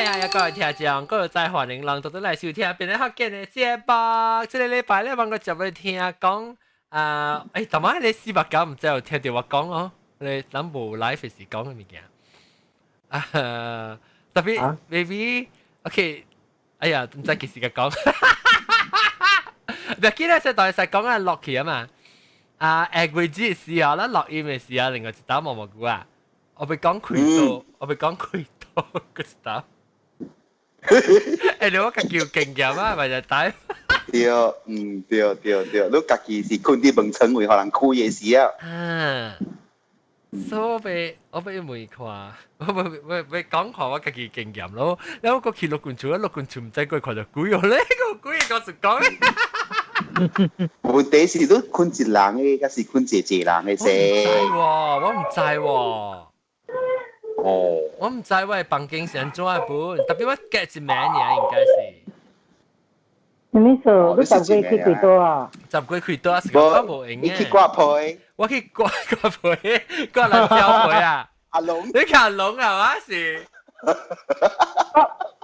嗨呀，各位聽眾，各位在歡迎人到來收聽，變得學緊嘅節目。這個禮拜咧，我接嚟聽講，頭晚你四百九唔知有聽到我講哦，你諗無 live 時講嘅物件。特別 maybe，OK， 哎呀，唔知幾時嘅講。唔記得先當時講緊落去啊嘛。會知時候啦，落音嘅時候，另外一打毛毛菇啊，我被講開到，我被講開到個打。你我家己有經驗啊，咪就打。對，對，你家己是困啲門窗位，可能開嘅時啊。所以我俾問看，我講看我家己經驗咯。然後我去錄棍柱唔知佢看到鬼哦，呢個鬼講實講。問題是你困一人嘅，還是困一人嘅啫？我唔知喎。我唔知我係房間上做一本，特別我 get 一名嘢應該是。什麼數？你10個去幾多啊？10個去多，是講冇用嘅。你去掛皮？我去掛皮，掛辣椒皮啊！阿龍，你看阿龍啊，我是。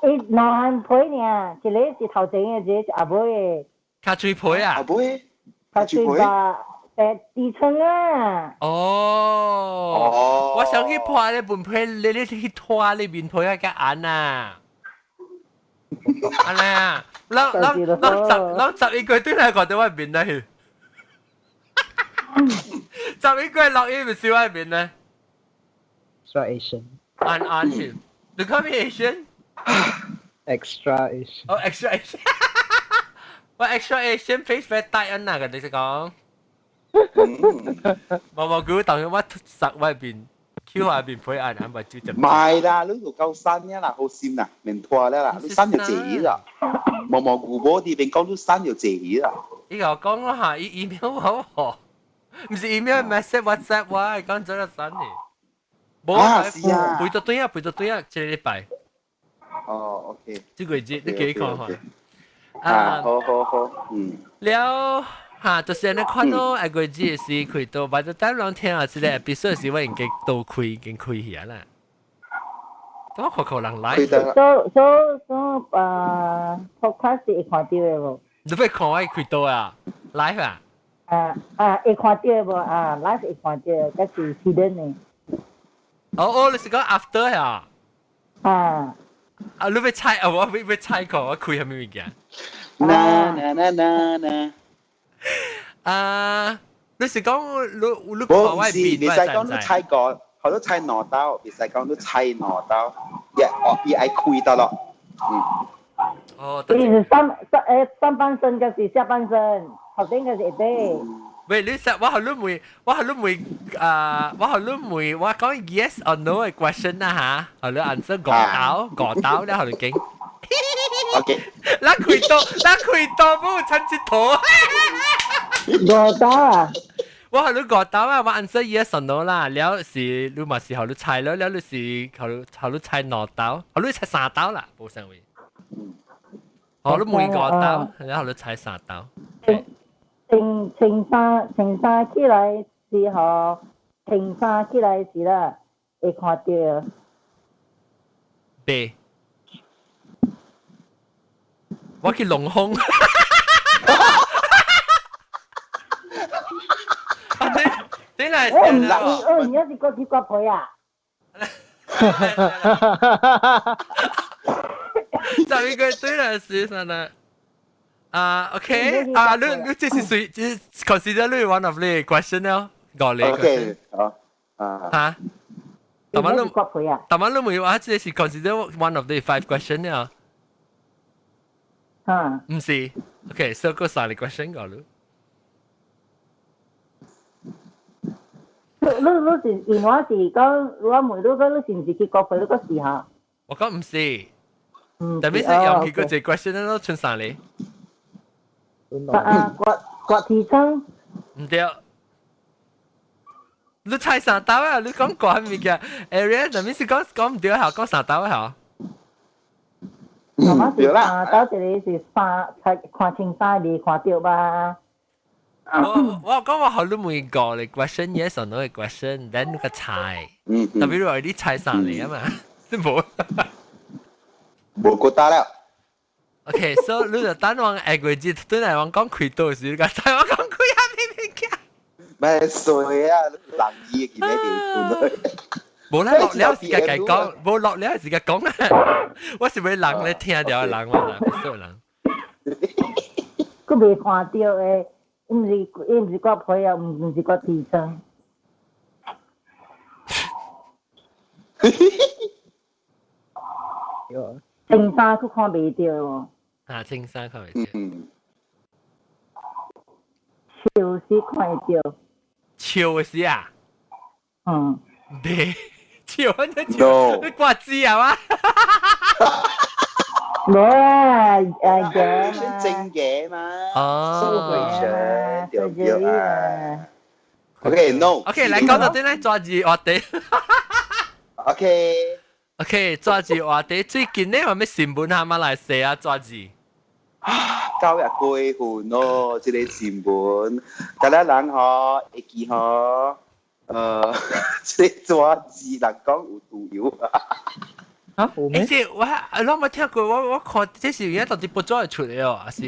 兩項皮呢，一個是頭前嘅，一個是後尾嘅。卡嘴皮啊？後尾？卡嘴吧。底層啊！我想去破你本皮，你去拖你面皮一個眼啊！安尼啊，咱十一個對嚟講到外面咧，十一個落音唔是外面咧。Extra Asian. 安去，你講咩 Asian？Extra Asian. 哦 ，extra Asian。我 extra Asian face very tight 啊，嗱，你識講。毛毛菇當然我實外邊 Q 下邊配眼咪就唔係啦，你就夠新嘅啦，好閃啦，面拖咧啦，你新就謝啦，毛毛菇嗰啲邊講都新就謝啦。依個講嗰下 email 好喎，唔是 email message WhatsApp 哇，講咗個新嘅。冇啊，背到對啊，這禮拜。哦 ，OK。呢個節你幾看下？好，了。嚇，就是你看到嗰個字是開到，或者單兩天啊，之類 episode 時我已經都開起啦。我看人來。podcast 會看到嘅無？你不看我開到啊 ？live 啊？會看到無？live 會看到，嗰是 hidden 嘅。你是講 after 呀？你要猜啊？我要猜看我開係咩物件？你是講你看我邊？你係講你猜過，好多猜攞到，你係講你猜攞到，一愛開到咯。你是上半身還是下半身？後邊還是下底？喂，你實我講 yes or no 嘅 question 啦嚇，你 answer 過刀咧，你經。OK。咱開刀冇親切頭。過刀啊！我過刀啊，我 answer yes or no 啦，了是你嘛是後你猜了，了你是後你猜兩刀，後你猜三刀啦，冇上位。後你每過刀，然後你猜三刀。青衫起來時候，青衫起來時啦，會看到。對。我去龍空。你來先啦！你要是過去刮皮啊？就一個對來是啥呢？OK，你這是誰？這 consider 你 one of the question 咯，五個 question。嚇？但係你冇話，這是 consider one of the 5 question 咯。唔是 ，OK， so 個三個 question 個咯。你是原話是講，我問你講，你是唔是去國會嗰個時候？我講唔是，特別是用佢個隻 question 咯，春三嚟。國提倡唔對，你猜三刀啊？你講國係咪嘅 area？特別是講唔對嚇，講三刀嚇。我是三刀，這裡是看清晒未看到吧？我講我好你每個嚟 question yes or no 嘅 question，then 你個猜，特別如果你猜三嚟啊嘛，都冇。冇覺得啦。OK，so 你就等我下個月對嚟講講開刀時，你講台灣講開下邊邊嘅。咩水啊？人意嘅咩地盤冇啦，落了時間計講，冇落了時間講啦。我是為人咧聽到人我啦，別說人。佢未看到誒，唔是個配啊，唔是個提升。有青衫佢看未到喎，啊，青山看未到，笑是看得到。笑嘅時啊，對，笑啊，你笑，你掛字啊嘛？冇啊，嘅嘛，正嘅嘛。哦，對對啊。OK， 嚟講到啲咧抓住我哋。OK， 抓住我哋最近咧，有咩新聞喺馬來西亞抓住？9日過半咯，即係新聞，但係人嗬，會記嗬，即係抓住人講有毒藥啊，有咩？我冇聽過，我看這是而家到底播咗出嚟哦，還是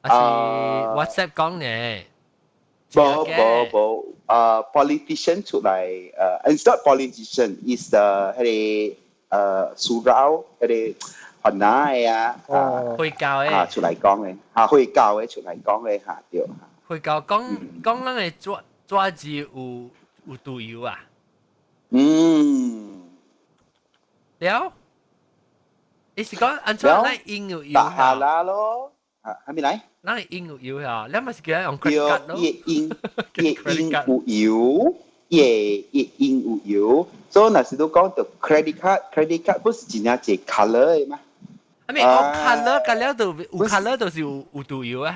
WhatsApp 講嘅？冇，politician 出嚟，it's not politician, is the 係surau 係雲南嘅會教嘅，出嚟講嘅，會教嘅出嚟講嘅嚇對。會教講咱嘅抓住有毒藥啊？了，你是講按照咱應有藥打下啦咯，係咪嚟？咱嘅應有藥啊？你咪是叫用 credit 叫 card 咯？應有藥，所以那時都講到 credit card 不是真正係 color 嘅嘛？I mean，有 color 嘅了就有 color 就是有毒藥啊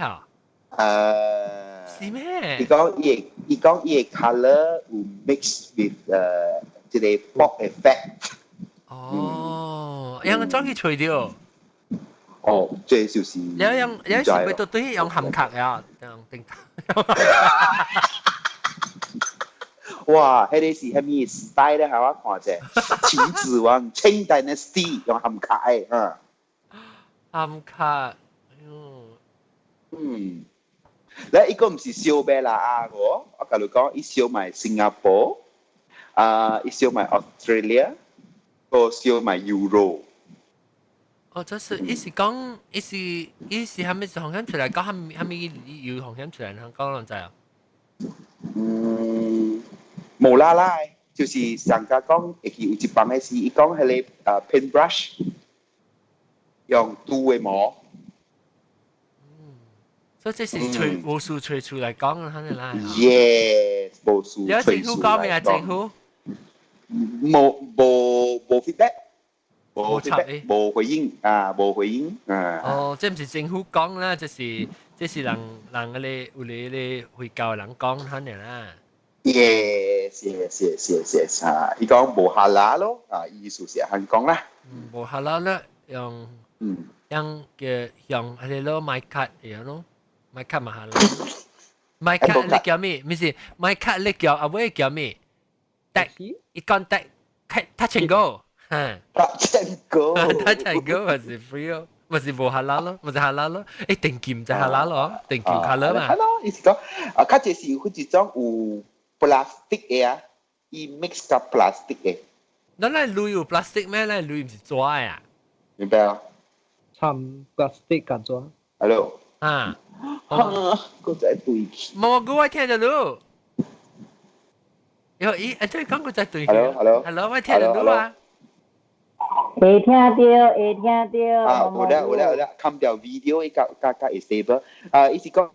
嚇。是咩？伊講伊 color 有 mix with 即係 fog effect。哦，用裝去除掉。哦，這就是。有時咪到對用含卡呀，用定。哇，迄個是蝦米 style 咧？我看者，秦始皇 Qing Dynasty 用含卡誒，含卡，咧伊個唔是燒咩啦啊？我甲你講，伊燒埋新加坡，伊燒埋 Australia， 個燒埋 Euro。哦，就是意思講，意思係咪航險出嚟講，係咪要航險出嚟香港人知啊？無啦啦，就是上家講，會有一幫嘅是，伊講係個paintbrush，用塗嘅膜。所以這是無數吹出嚟講嘅，肯定啦。Yes，無數有政府講咩啊？政府冇 feedback。冇插嘅，冇回應啊，冇回應啊。哦，即唔是政府講啦，這是人嗰啲有啲會教人講肯定啦。Yes，啊，伊講無下啦咯，啊，意思是咁講啦。無下啦啦，用嘅用係攞買卡嘢咯，買卡嘛下啦。買卡你叫咩？唔是買卡你叫阿妹叫咩？帶一講帶touch and go。touch and go，touch and go 咪是 free 咯，咪是無下啦咯，咪是下啦咯。誒定劍就下啦咯，定劍下啦嘛。係咯，意思講較濟是好似種有 plastic 嘅啊，伊 mix 甲 plastic 嘅。咱嚟鋁有 plastic 咩？咱鋁唔是紙啊？明白啊？參 plastic 感覺。Hello。啊。個仔對。冇個我聽到咯。咦？即係講個仔對。Hello，我聽到咯啊。會聽到，會聽到。啊，有啦，看條 video 甲 stable， 啊，意思講，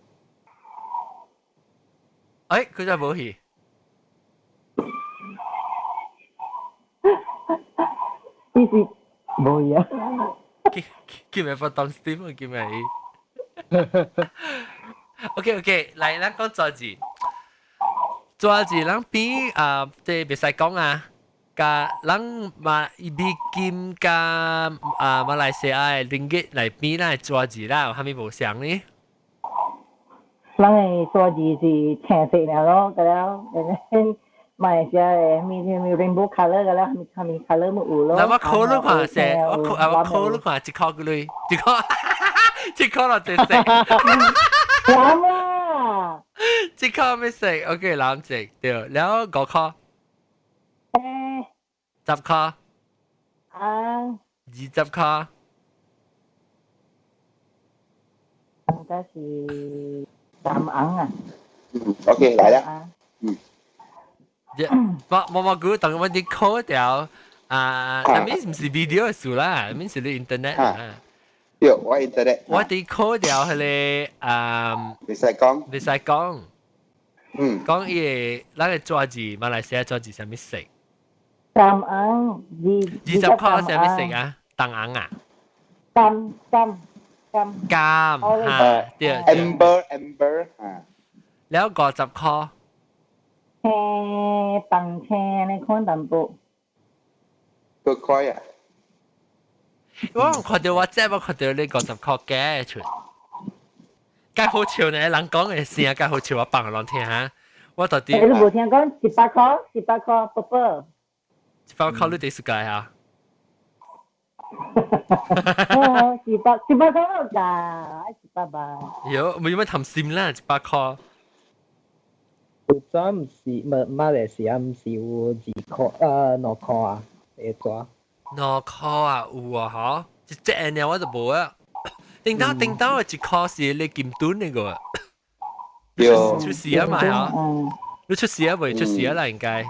佢就冇去。意思冇嘢。叫咩不當 Steve， 叫咩？OK， 嚟啦，講抓字，咱邊即係別使講啊。噶咱美金加馬來西亞嘅ringgit嚟比啦，抓字啦，係咪無相呢？咱嘅抓字是青色了咯，咁樣馬來西亞嘅มี rainbow color 嘅啦，มี color 冇有咯。嗱，我 call 你看先，我 call 你看一箍過嚟，一箍，一箍落就食。啱啊！一箍咩食 ？OK，藍色對，然後5箍。10箍。20箍。應該是3盎啊。OK，來了。我估等我啲 call 掉但係唔是 video 嘅事啦，係是你 internet 啊。對，我 internet。我啲 call 掉係你你使講？你使講？講嘢，嗱個抓字，馬來西亞抓字係咩食？3盎20塊係咩食啊？當盎啊？柑對 amber แล้ว50塊。bằng xe này con tầm bộ 個塊啊！我看到WhatsApp，我看到你50塊嘅出，介好笑呢，人講嘅聲介好笑，我放落聽下。我到底你都冇聽講18塊寶寶18塊你第數計下。18塊咯㗎，18吧。有冇乜談心啦？18塊。早唔是馬來西亞唔是有2塊2塊啊？會抓2塊啊，有啊嗬，一隻呢我就冇啊。叮當1塊是你劍短呢個，出事啊嘛嗬？你出事啊未？出事啊啦應該。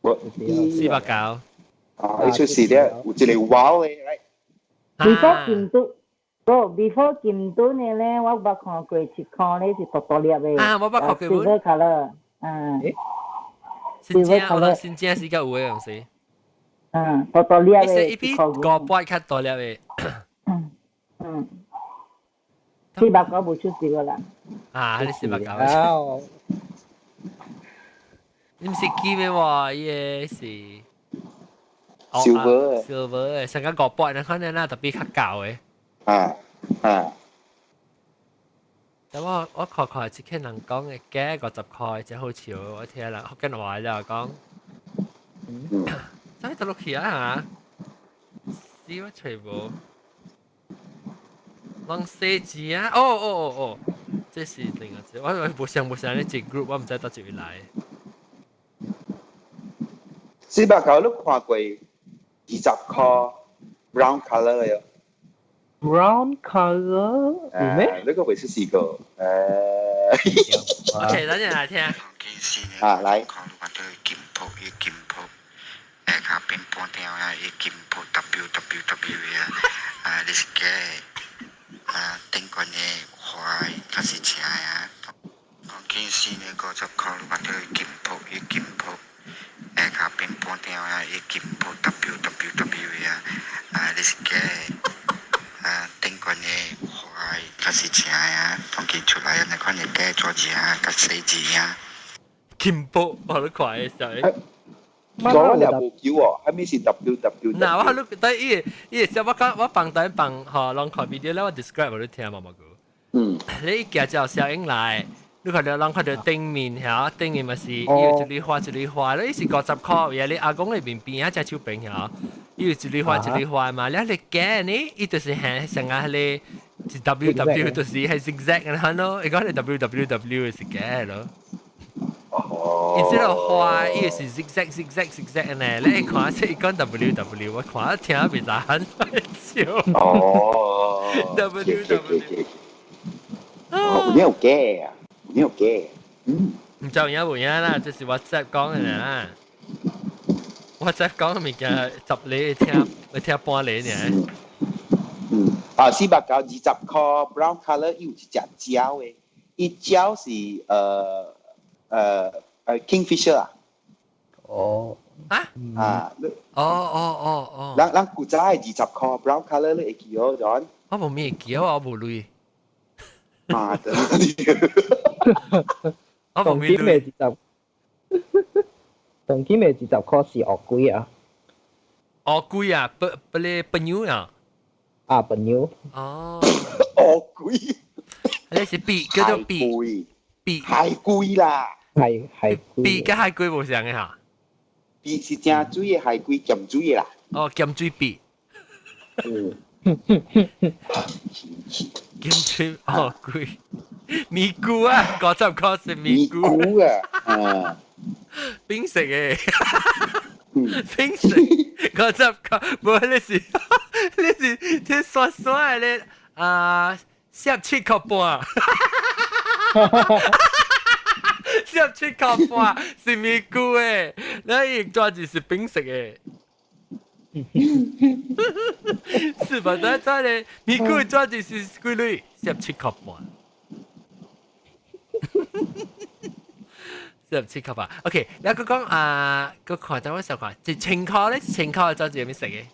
490。你出事咧，有一個 wow 嘅，before 劍短，before 劍短嘅咧，我捌看過一塊咧是多粒嘅。我捌看過。silver color。新疆我諗新疆是個有嘅樣式。多粒嘅。一邊500較多粒嘅。490冇出事個啦。你490。你唔是記咩喎？嘢是。silver 嘅，成個500你可能啦，特別較高嘅。但我看即個人講嘅價50塊，真好笑。我聽人福建話就講，真係得落去啊嚇！死我全部，人寫字啊！哦，這是另一隻。我冇想呢隻 group，我唔知到幾時來。490你看過20塊 brown color 嘅？Brown color 有咩？呢個會是4個。OK，等陣來聽。來。劍鋪，下邊半條啊，劍鋪 WWW 啊，你是嘅頂個呢壞，它是正啊。講件事呢50塊，或者劍鋪，下邊半條啊，劍鋪 WWW 啊，你是嘅。頂個呢壞，它是正啊，講件出來你看你嘅做字啊，個寫字啊。劍鋪，我都快嘅時候。我又冇叫喎，係咪是 WW？ 嗱，我錄但係依時我放低放嚇，讓看 video 咧，我 describe 我都聽嘛個。你叫照小英來，你看到讓看到頂面嚇，頂面咪是伊有一粒花，你是50塊，而你阿公那邊邊啊隻手柄嚇，伊有一粒花嘛，你你夾呢，伊就是係成個你是 WW 就是係 zigzag 嘅咯，你講你 WWW 是夾咯。Instead of 花，伊是 zigzag 呢。你看即係講 WW， 我看聽別人笑。WW。你有嘅，你有嘅。唔就有冇嘢啦，就是 WhatsApp 講嘅啦。WhatsApp 講嘅物件10厘聽半厘呢。490 20塊 brown color 有一隻鳥嘅，伊鳥是Kingfisher 啊。人古早係20塊 brown color 你會記哦，John。我冇咩記，我冇類。我冇咩類。當今嘅20塊是鱷龜啊。鱷龜啊，不咧penyu啊。penyu。鱷龜。你是比叫做比。海龜啦。海比龜，嘅海龜無相嘅嚇。比是正水嘅海龜鹹水嘅啦。哦，鹹水比。鹹水哦龜。咪菇啊，50塊是咪菇。咪菇啊，冰食嘅。冰食50塊，冇你是啲刷刷嘅17塊半。17塊半是咪菇嘅，你抓住是冰食嘅。是吧？再嚟，咪菇抓住是幾類？17塊半。17塊半。OK，你佢講個看等我想看，10塊咧，10塊抓住有咩食嘅？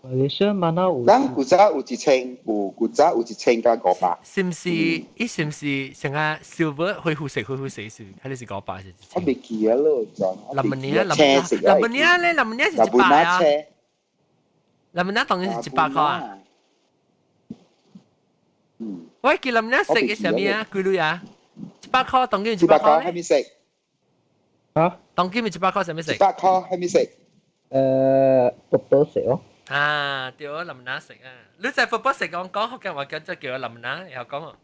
馬來西亞嘛那有，咱古早有1000，古早有1000加500。是唔是？伊是唔是成個 silver 灰灰色是？睇你是500是？我未記啊咯，就林文尼咧，林文尼是100啊。林文尼當然是100塊啊。喂，叫林文尼食嘅係咩啊？幾類啊？100塊當然100塊係咧。咪食？啊，當然咪100塊係咩食100塊係咪食？波波食哦，啊？對啊，林文尼食啊。你就係波波食講福建話叫林文尼，然後講啊。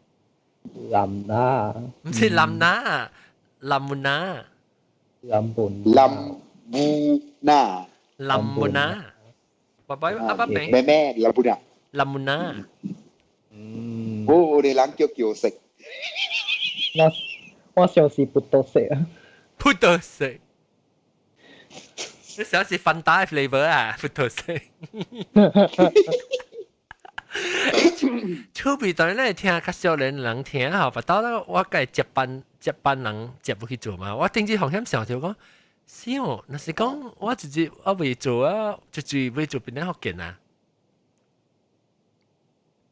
林啊，唔是林拿，林門拿，林本，林布那，林門拿，爸爸阿爸明，咩林布那？林門拿，我哋人叫食。我想是波多食啊，不得食。你想是芬達 flavor 啊？不得食。出邊當然咧聽較少年人聽吼，不到咧我計接班人接不去做嘛。我頂次好像想條講，是哦，若是講我自己我未做啊，就未做邊啲福建啊，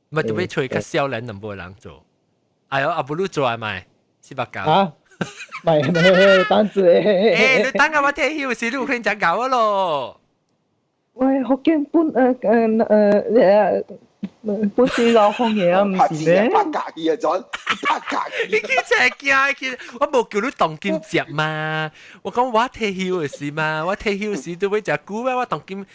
咪特別吹較少年人冇人做。哎呦，阿不如做係咪？是吧？搞啊，咪單子誒，你等下我聽曉時，你有可能就搞啊咯。喂，福建本本是老方嘢啊，唔是咩？拍格嘅啊，咗拍格。你去真驚，我冇叫你當金接嘛。我講我退休嘅事嘛，我退休時都會食股咩？我當金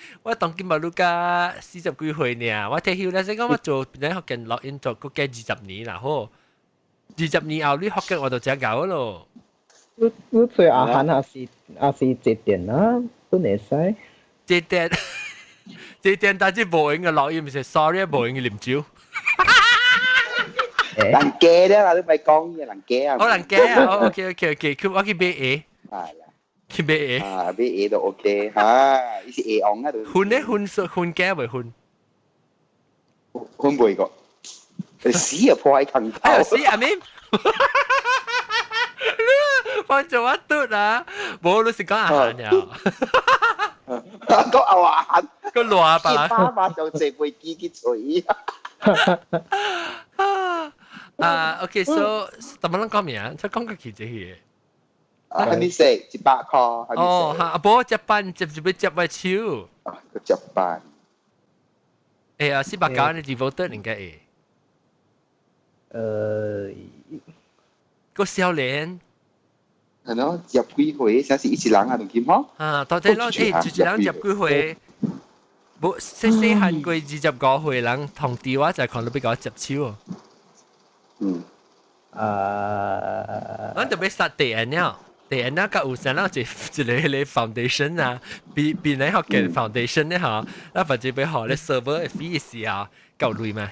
冇錄㗎40幾歲呢。我退休咧，即講我做邊啲學緊落 in 做個幾20年啦，好，20年後你學緊我就食夠咯。你最阿閒也是節點啦，本嚟使。這點但係冇用嘅落音，唔係 sorry 冇用嘅啉酒。人驚咧，你咪講嘅人驚啊。我人驚啊 ，OK，佢我去買 A， 係啦，去買 A。啊，買 A 都 OK，嚇，呢是 A 昂啊，換咧換驚為換。換背個，屎啊破喺坑頭。哎呀死阿咪！我做乜嘟啊？冇老實講阿閒呀。個牛眼，個羅伯啦。爸爸就借背機機嘴。OK，so 怎麼能講咩啊？即係講個其實嘢。係咪食100塊？係咪食？哦，嚇，冇接班接住俾接位超。啊，個接班。誒啊，490你 devoted 應該個少年。係咯，接幾回，像是一人啊，同劍嗬。啊，到底咯，誒，一人接幾回？冇細漢過25歲人，同電話就係看到比較接超。嗯。我特別實地人了，地人那個有時候就一個 foundation 啊，比你學嘅 foundation 咧嚇，那或者比學咧 server fee 啊夠累嘛？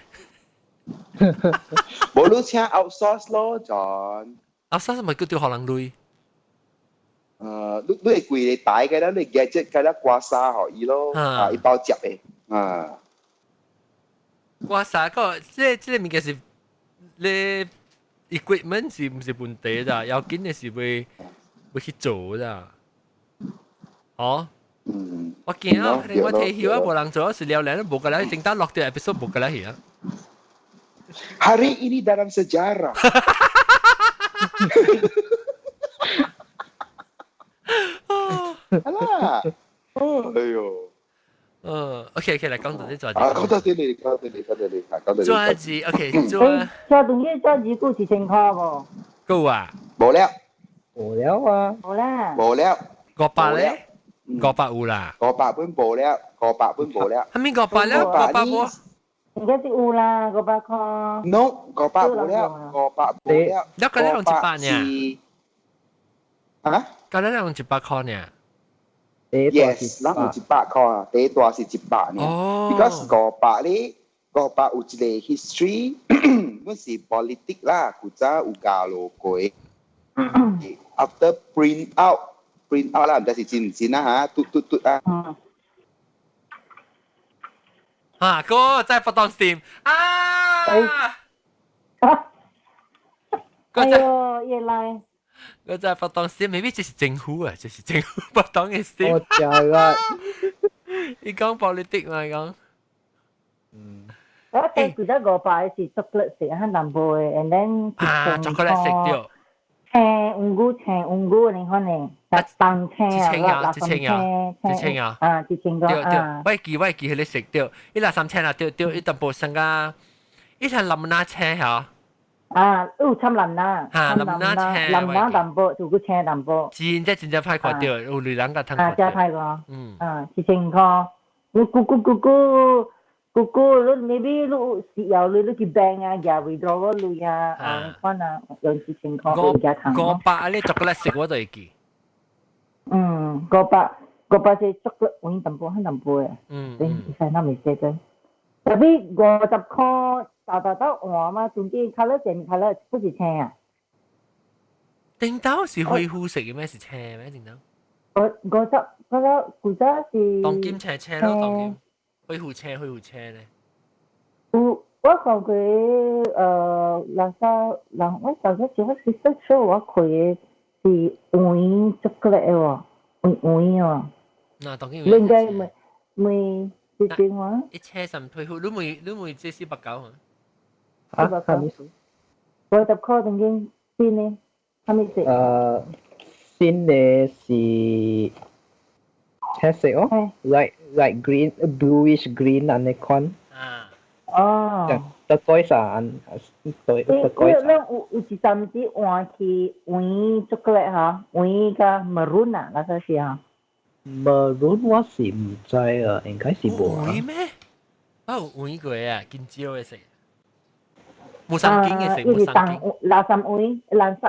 冇你請 outsource 咯，John。outsource 咪叫對學人累。你係貴你帶嘅啦，你嘅即係啦刮痧可以咯，啊一包接嘅，啊。刮痧個即係物件是你 equipment 是唔是問題咋？要緊嘅是會去做咋？哦。我見啊，我睇曉啊，冇人做，是了然冇個啦，整單落啲 episode 冇個啦係啊。Hari ini dalam sejarah. Alah. Ayo. OK，嚟講到啲抓字。講到啲，抓字 OK，抓東西抓字股是1000塊喎。夠啊？冇了，無了啊，好啦，冇了， 500咧？500有啦。 500本冇了，500本冇了。係咪500咧？500冇。應該是有啦，500塊。 No，500冇了，500冇了。แล้วก็ได้ลง100เนี่ย 啊 ก็ได้ลง100塊เนี่ย ？Yes，咱有100塊啊，第一大是100呢。Because 500呢，500有一個 history，阮是 politic 啦，古早有教路過。After print out 啦，唔知是真唔真啦嚇，嘟啊。啊，哥在不當 Steam 啊！哎呦，原來我在不當 Steam，未必這是政府啊，這是政府不當嘅 Steam。我知啦，你講 politic 嘛？講我睇記得500是 chocolate 食很淡薄嘅，and then 啊，chocolate 食掉。青烏菇你可能特當青啊，之前啊，啊，之前個啊，我記佢哋食掉，伊垃圾青啊，掉，伊淡薄生個，伊係淋拿青嚇。啊，參淋啦，淋拿淡薄，做個青淡薄。真正派過掉，有女人個湯。啊，真派過。之前個，你姑姑，你 maybe 你時有你去 bank 啊，廿回多個類啊，可能有之前個而家談。500呢chocolate 食我都會記。500是 chocolate 揾淡薄很淡薄嘅。其實我未記得。特別50塊，到換嘛，中間 colour 正 colour 不是青啊。正豆是灰糊食嘅咩？是青咩？正豆。50嗰個古仔是。當金青咯，當金。灰糊青咧。我講佢我小時候是說我佢是黃巧克力喎，黃喎。嗱，當然。應該咪是點話？一車神灰糊，你冇這是白狗啊？啊，係咪先？50塊當然先呢，係咪食？先呢是。黑色哦 ，like green, bluish green อันนี้คอนตะก้อยสารตะก้อยสาร有一陣子換去黃巧克力嚇，黃個 maroon 啊，那個是啊。maroon 我是唔知啊，應該是冇啊。黃咩？哦，黃個啊，見招嘅食。冇生堅嘅食，冇生堅。藍色黃，藍色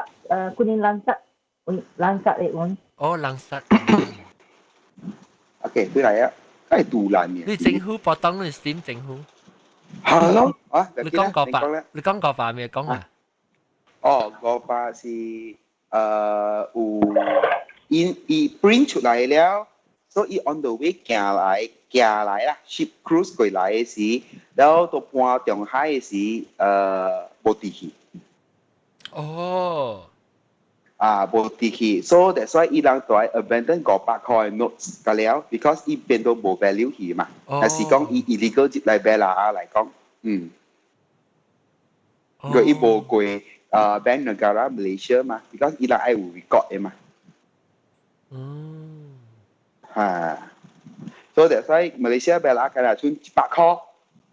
kuning藍色嘅黃。哦，藍色。OK，對嚟啊，梗係杜蘭嘅。你政府不當你 Steam 政府。係咯，啊，你講500，你講500咩？講啊。哦，500是有print 出嚟了，所以 on the way 行來啦 ，ship cruise 過來嘅時，然後到半中海嘅時，冇地氣。哦。冇地氣，所以 that's why 伊人就係 abandon 500塊 notes 㗎了 ，because 伊變到冇 value 去嘛。但是講伊 illegal 接嚟俾啦嚟講，佢伊冇過bank negara Malaysia 嘛 ，because 伊人愛有 record 嘅嘛。所以 that's why Malaysia 俾啦，佢係算100塊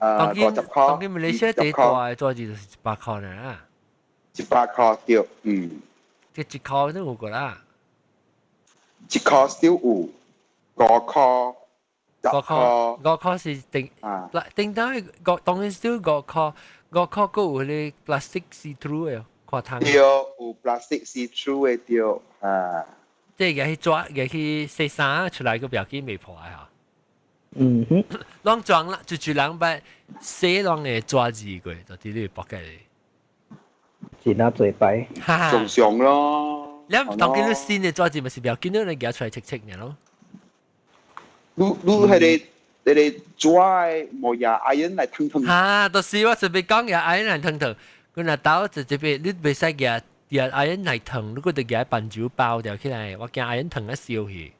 ，50塊。當然 Malaysia 第一大做字就是100塊啦。100塊對，即1塊都有個啦。1塊 still 有，5塊、10塊是定到當然 still 5塊個有啲 plastic see through 嘅，看湯。對，有 plastic see through 嘅對，即係去抓，去洗衫出來個表記未破啊！啷裝啦，就人把洗啷嘅抓字過，就啲你搏嘅。是那嘴擺，常常咯。你當見到新嘅抓字咪是表見到你夾出嚟戚嘅咯。你係你抓冇嘢 iron 嚟燙燙。嚇，到時我準備講嘢 iron 嚟燙燙，佢嗱刀就這邊你未使嘢iron 嚟燙，你嗰度嘢笨酒包掉起來，我驚 iron 燙一燒去。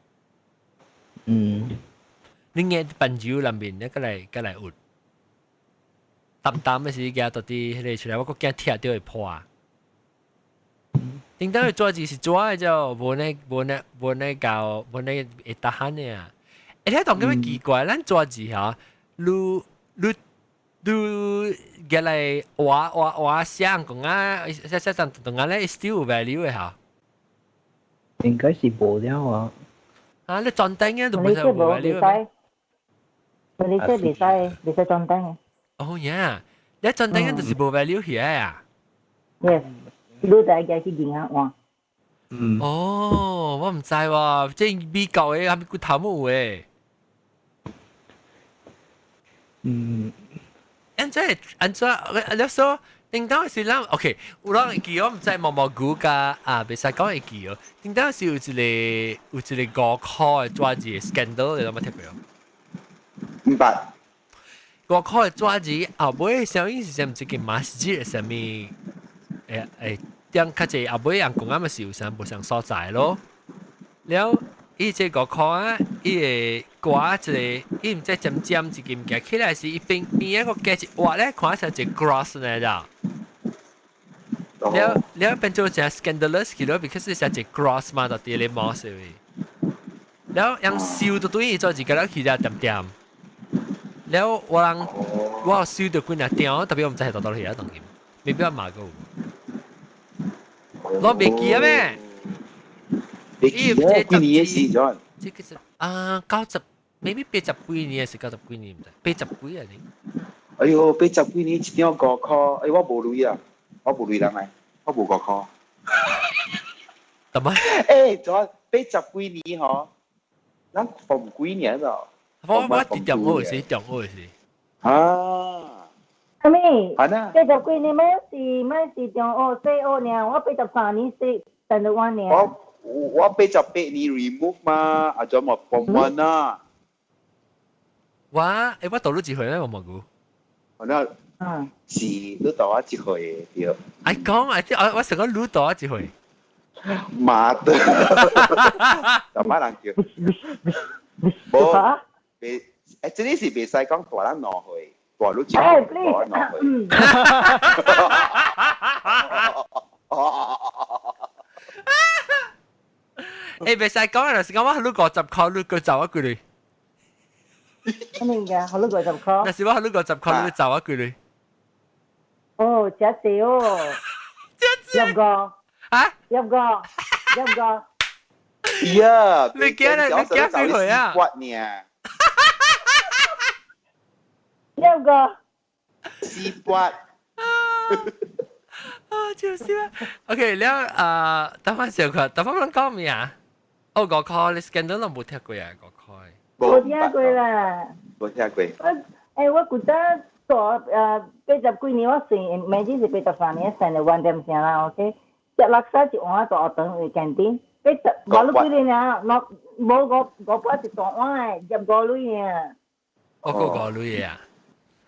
你嘅笨酒裏面咧，個嚟活。淡嘅時嘅到啲你出嚟，我個驚鐵掉去破啊！點解佢做字是做嘅就冇呢教冇呢會打慳嘅啊！而且當咁樣奇怪，咱做字嚇，你都嘅嚟話想講啊，實上同啊咧 still 有 value 嘅嚇。應該是無了啊。啊，你裝訂嘅都馬來西亞唔係有 value 嘅。馬來西亞未使裝訂嘅。哦呀，你裝訂嘅就是冇 value 嘅啊。Yes，你第一個去銀行換。哦，我唔知喎，即係美國嘅，係咪佢頭冇嘅？按照你說，點解是諗 ？OK，我諗記我唔知毛估噶啊，別使講會記哦。點解是有一個高考嘅抓子 scandal，你有冇聽過？唔白。高考嘅抓子後尾上映是唔知叫馬斯基係咩？點較濟後尾人講啱嘅時候上冇上所在咯。了，伊這個考啊，伊個掛一個，伊唔知尖尖一件嘅，起來是一邊邊一個夾一畫咧，看上一個 gross 呢咋。了變做隻 scandalous 嘅咯 ，because 係一個 gross 嘛，就啲你冇事嘅。了人笑到對伊做一個咧，其實點點。了我笑到幾廿點，特別我唔知係到去啊，當然未必我罵過。我未記啊咩？你記啊？幾年嘅事咗？即其實90 maybe 80幾年是90幾年唔知80幾啊你？哎呦，80幾年一定要高考，哎我無類啊，我無類人嚟，我無高考。點啊？誒，咗80幾年嗬，咱逢幾年咯？我中學時。啊！阿妹，80幾年咩是中學4學呢？我83年是Standard 1呢。我88年 remove 嘛，啊咗冇form 1啊。我讀咗幾歲咧？我冇估。我那是你讀我幾歲對？我成個你讀我幾歲？媽的，就乜人叫？冇，這裡是別使講大人攞去，大佬只大人攞去。別使講啊！是講我喺度50考，你佢走一句嚟。咩㗎？喺度50考。那是我喺度50考，你走一句嚟。哦，真係哦。入個。啊？入個。呀！你驚幾歲啊？入個。4八。笑死啊 ！OK， แล้ว等翻時候佢，等翻諗講咩啊？哦，個 call 你 scandal 都冇聽過啊？個 call 冇聽過啦。冇聽過。我覺得做80幾年我算，唔係是83年成日玩點先啦 ，OK？ 只垃圾就我做等去canteen，我都幾年啊，冇我把一檔碗入個女啊。我個女啊。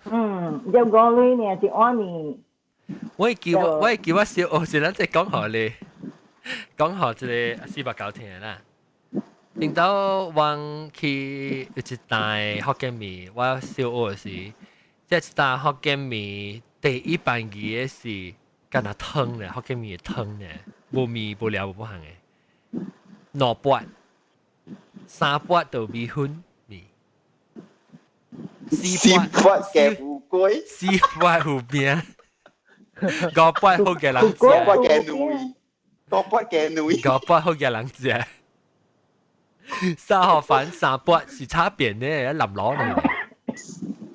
入個女呢一碗呢。我叫我小學時咧，即係講學你講學即係489聽啦。然後我去一袋福建麵，我小學時即係一袋福建麵第一班嘅是干那湯咧，福建麵嘅湯咧，無麵無料無行嘅，2盤3盤就米粉麵4盤嘅烏龜，4盤有餅。5盤好嘅人食，5盤嘅女，5盤嘅女，5盤好嘅人食。3盒飯3盤是差別呢，淋攞嚟。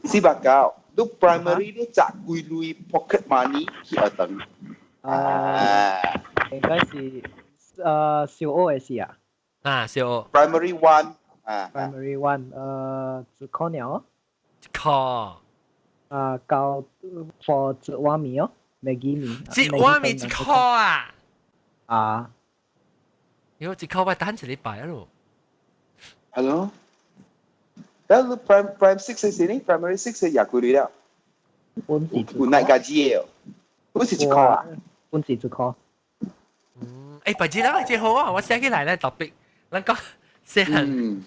489，你 primary 你賺幾類 pocket money 去學等？應該是小學嘅事啊。小學。Primary 1。Primary 1，只考了。考。教 for 一碗麵哦。Maggi 麵，一碗麵一考啊！如果一考我等一禮拜咯。係咯。但係 Prime 6時呢 ，Primary 6廿幾類啦。有哪家姐哦？本是一考啊？本是一考。白紙啦，最好啊！我寫起來咧特別，能夠寫很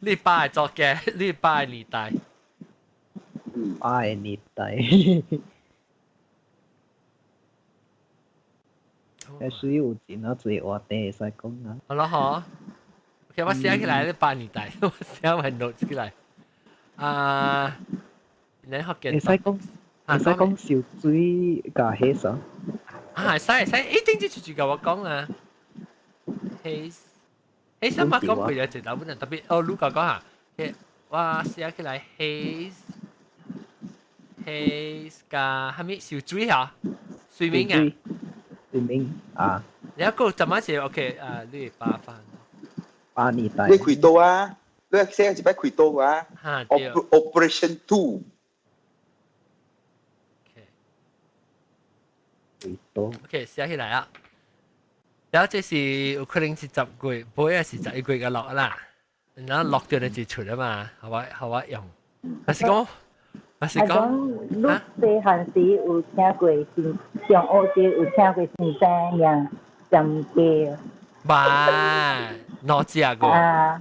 禮拜做嘅，禮拜年代。年代。水有錢啊，最話地會使講啊。好咯，嗬。OK， 我寫起來咧8年代，我寫埋 note 起來。你學嘅。你使講小水加黑色。使，點知住跟我講啊？黑什麼講佢有隻豆本特別哦，盧哥講下，哇，寫起來黑加係咪小水嚇？水面啊？水面啊。你一個怎麼寫 ？OK 你8番。8年代。你開刀啊？你寫一擺開刀啊？Operation 2。OK， 寫起來啊！然後這是有可能是10月，不會是11月嘅落啦。然後落掉你就出啊嘛，好我用。還是講，你細漢時有聽過上學時有聽過先生呀，浸雞。嘛，哪隻個？哪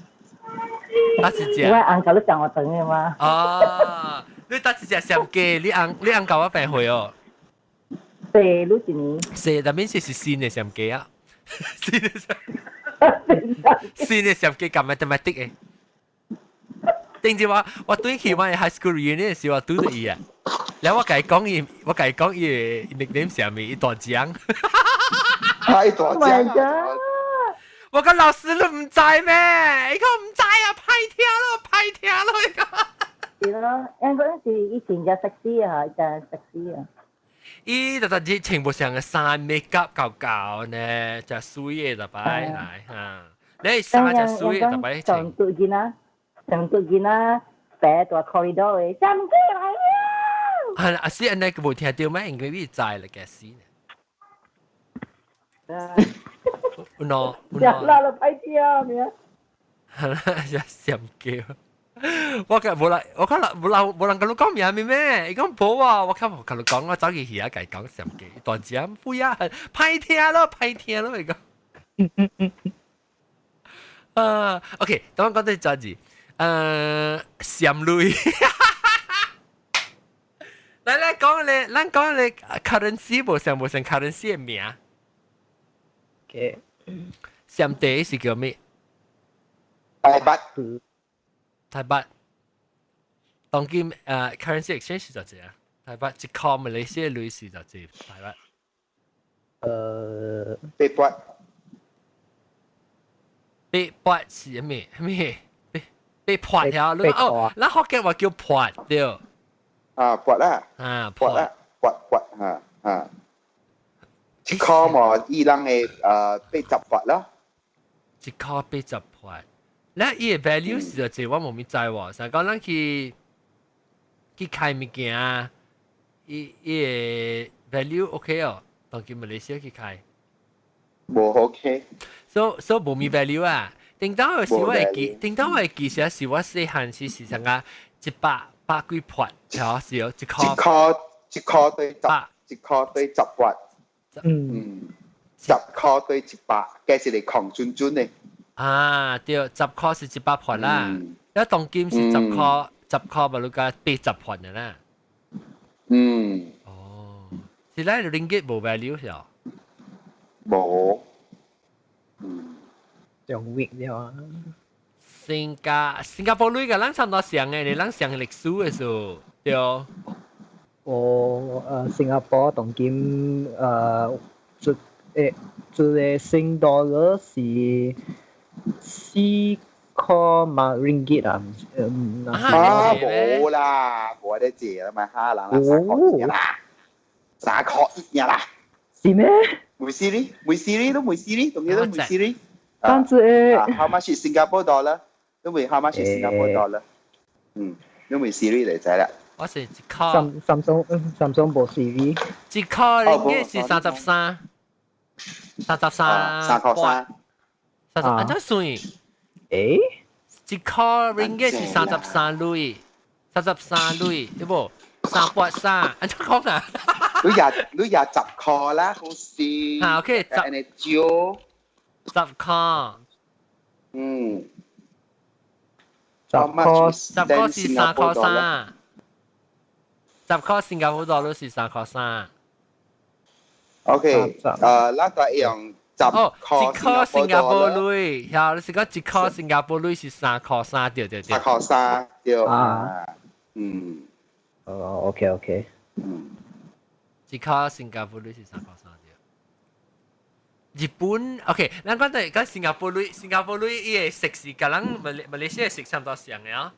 一隻？我翁教你上學堂嘅嘛。哦，你哪一隻上雞？你翁教我白會哦。對，你一年。是，但邊是新嘅上雞啊？新嘅上雞咁 mathematic 嘅。定住我對起我 high school reunion 時我讀到伊啊，然後我講伊 nickname 上面一大獎。太大獎！我個老師都唔知咩？伊講唔知啊，歹聽咯，伊講。係咯，因嗰陣時以前就食屎啊，就食屎啊。伊就啲全部上嘅衫 make up 搞呢，就水嘅就擺嚟嚇。你衫就水嘅就擺上對見啦，擺喺 corridor 嘅，上機嚟啊！係啊，你冇聽到咩？應該會知啦嘅先。no，呀，那了歹聽咩？呀，上機。我冇啦，我冇人跟你講名咩？你講冇啊！我跟你講，我走去而家講上機，段子唔會啊，歹聽咯，你講。OK，等我講啲字字，閃淚。嚟講你 currency 冇成 currency 嘅名。嘅。閃地是叫咩？台北，當今currency exchange 就係啊，台北一箍馬來西亞類似就係台北。被潑是咩？被潑條，你哦，嗱學嘅話叫潑對。潑啦。潑啦，潑一箍嘛，伊人嘅被執潑咯。一箍被執潑。嗱，伊個 value 是就係我冇咪知喎，成講咱去開物件啊，伊個 value OK 哦，當今馬來西亞去開。冇 OK。所以冇咪 value 啊！頂到我記時是我細漢時是成個100幾潑，係是有一箍對10潑。10箍對100，計是嚟狂轉嘅。啊，對，10箍是100潑啦，一當金是10箍咪你講80潑嘅啦。哦，是咧ringgit冇 value 係？冇。兩 week 了啊！新加坡類嘅，咱差唔多上嘅，你咱上歷史嘅時候，對。新加坡當今個新dollar 是4塊嘛 ringgit 啊？冇啦，冇得借啦嘛，哈啦3塊一啦。是咩？每 Siri 都每 Siri，同樣都每 Siri。但是how much is Singapore dollar？因為 how much is Singapore dollar？因為 Siri 嚟仔啦。我是一箍。Samsung 冇 Siri。一箍ringgit 是33。3塊3。安怎算？誒？一箍 ringgit 是33鐳，33鐳，有冇？3.3，安怎講啊？你廿10箍啦，好似。OK，10箍。 10箍。10箍是3塊3。10箍新加坡dollar是3塊3。OK，那個用10箍新加坡鐳，然後你是講1箍新加坡鐳是3塊3，對。3塊3，對。OK。只考新加坡女是3個3條。日本 OK，咱講對講新加坡女伊個食是甲咱馬來西亞食差唔多像嘅啊。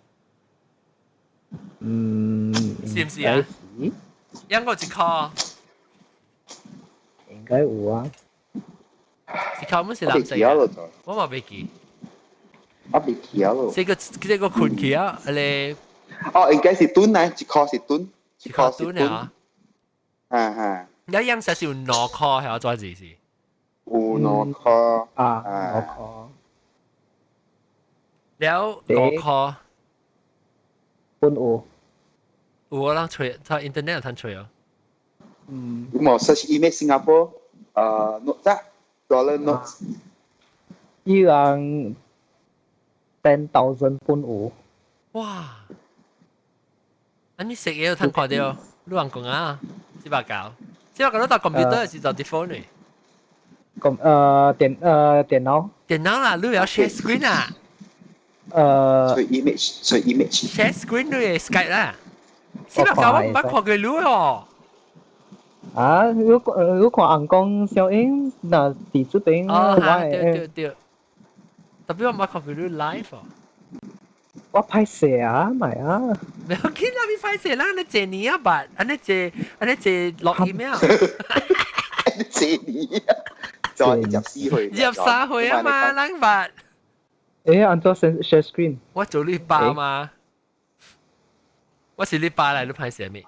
是唔是啊？應該一考。應該有啊。一考唔是藍色嘅。我嘛未記。我未記啊咯。這個困起啊，你。哦，應該是燉啊，一考是燉，一考燉啊。有樣實是有兩考係做gì事？有兩考兩考。了兩考。本有。有啊，人找 internet 有通找啊。冇 search email Singapore，notes 啊 ，dollar notes。依樣10,000本有。哇！你食嘢有通看到？你人講啊？490，490都搭 computer 是就 default 嚟。電腦。電腦啦，你要 share screen 啊？所以 image。share screen 你 Skype 啦。490我唔捌看過你哦。如果人講小英，那佇這邊對。特別我唔捌看過你 live 哦。我歹勢啊，咪啊！唔要緊啦，你歹勢啦，你借你啊吧，安尼借落 email。借你啊！再14歲。23歲啊嘛，啷辦？按做 share screen。我做你爸嘛。我是你爸嚟，你歹勢咩？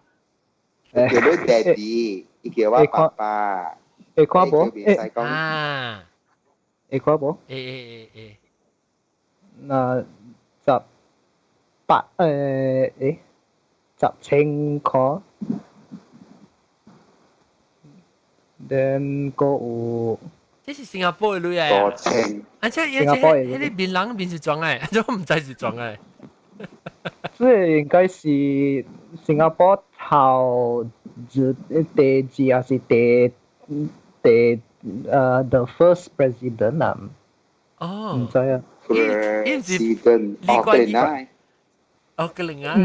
叫你 daddy，伊叫我爸爸。會看無？啊！會看無？那10,000塊。then 個有。這是新加坡嘅女啊！新加坡嘅。你面人面是裝嘅，我唔知是裝嘅。這應該是新加坡頭第幾還是第the first president 啊？唔知啊。president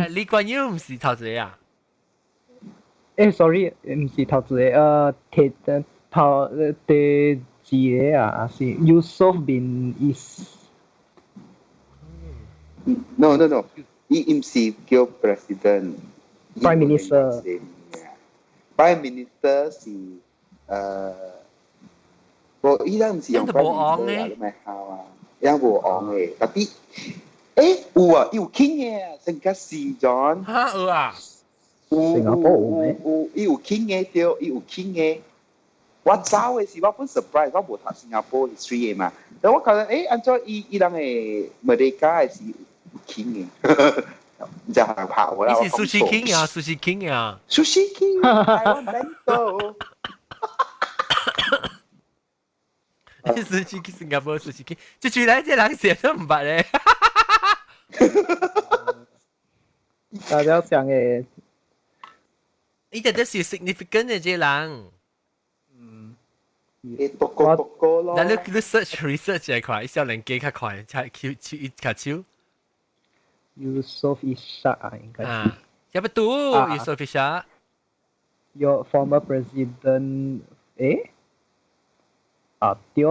李冠英唔是頭一啊？sorry， 唔是頭一個，第幾個啊？是 Yusof bin No， 伊唔是叫 president。Prime Minister。Prime Minister 是伊人唔是用 Prime Minister 啊，你咪考啊，伊人無昂嘅，特別有啊，有傾嘅，成個時陣。嚇有啊！新加坡有咩？伊有傾嘅對，伊有傾嘅。我走嘅時我本 surprise， 我無讀新加坡 history 嘅嘛，但我覺得按照伊人嘅馬來加係有傾嘅。就係拍我啦。你是 Sushi King 啊 ，Sushi King 啊 ，Sushi King， 台灣bento。你 Sushi King 新加坡 Sushi King， 就住嚟隻人寫都唔捌咧。大家想嘅，呢啲都是 significant 嘅隻人。讀過咯。嗱，你 research 嚟看，少年機較快，才較少。Yusof Ishak 啊，應該。Ya betul, Yusof Ishak. Your former president，對啊，伊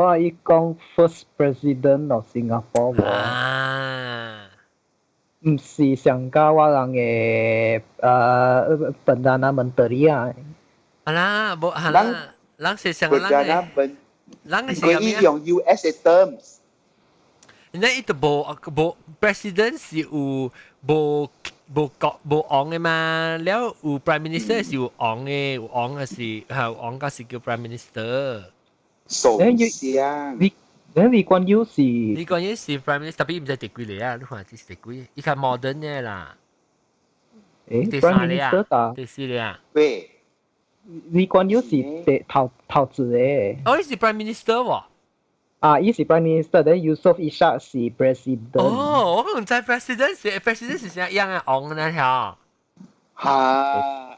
講 first president of Singapore 喎。唔是上加我人嘅Perdana Menteri啊。Alah，人是上人嘅。人係佢伊用 USA terms。那伊都無 president 是有無昂嘅嘛，了有 prime minister 是有昂嘅，有昂嘅是有昂嘅是叫 prime minister。首相。李冠英是 prime minister，特別唔知第幾嚟啊？你看這是第幾？伊較 modern 嘅啦。prime minister 啊？第四嚟啊？對。李冠英是頭一個。伊是 prime minister 喎。伊是 Prime Minister，但 Yusof Ishak 是 President。我唔知 President 是啥樣嘅昂呢條。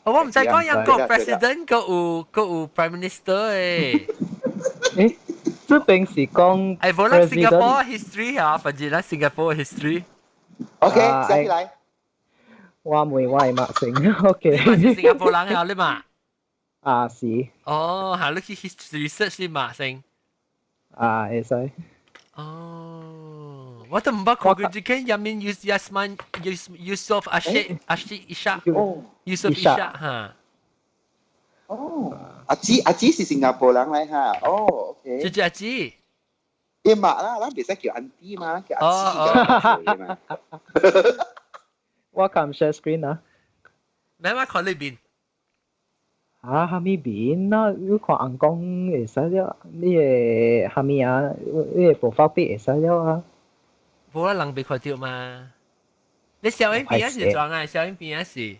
我唔知講樣個 President 個有 Prime Minister 這邊是講。無啦 Singapore history 啊，反正啦 Singapore history。 OK，下起來。我唔係馬星，OK。你嘛是新加坡人啊？你嘛？啊是。哦，係你去 research 你嘛先？啊，會使。哦，我都唔捌看過這個Yamin Yasman Yusof Ashik Ishak Yusof Ishak 哈。哦，阿姊是新加坡人嚟嚇，哦，OK。就阿姊。伊嘛啦，咱別使叫 auntie 嘛，叫阿姊嘛。我撳 share screen 啊。咩話看裏邊？啊，哈密邊啊，你看紅光會使了，你個哈密啊，你個 profile pic 會使了啊。冇啦，人被看到嘛？你小影片是裝啊？小影片是？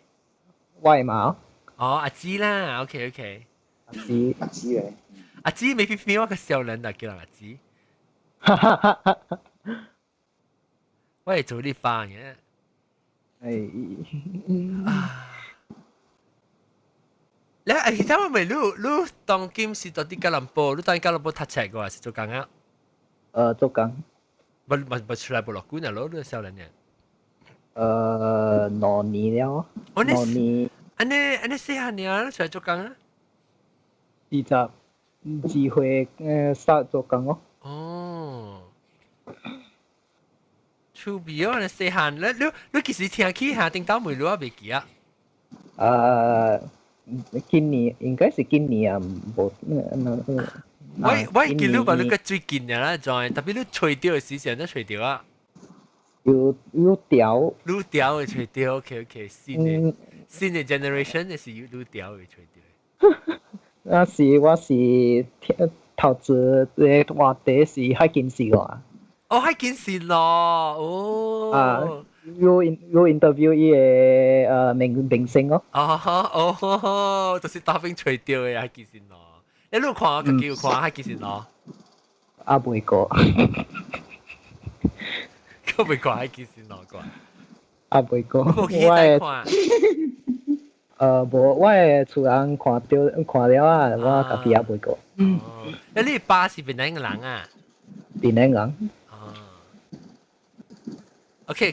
我嘛。哦，阿姊啦 ，OK。阿姊嚟。阿姊未必變我個小人啊，叫人阿姊。我係做啲飯嘅。你其實我咪你當今是到啲吉隆坡，你當吉隆坡讀冊嘅是做工啊？做工。唔出來不落官啊，攞啲小人嘅。6年了。6年。安尼細漢年出來做工啊？22歲start 做工咯。哦。趣味哦，你細漢，你其實聽起下頂到梅路啊，未記啊？今年應該是今年啊，冇。我見你話你個最近嘅啦，再特別你吹掉嘅時陣都吹掉啊。有掉。擼掉嘅吹掉 ，OK， 新嘅 generation 嘅是有擼掉嘅吹掉。我是投資嘅話題是海見事個啊。哦，海見事咯，哦。有 interview 伊個明星咯。就是打邊吹掉嘅海見事咯。你有看我自己有看海見事咯？未過。我未看海見事咯，未過。冇去睇看。無，我嘅厝人看了啊，我家己也未過。你爸是邊個人啊？邊個人？OK，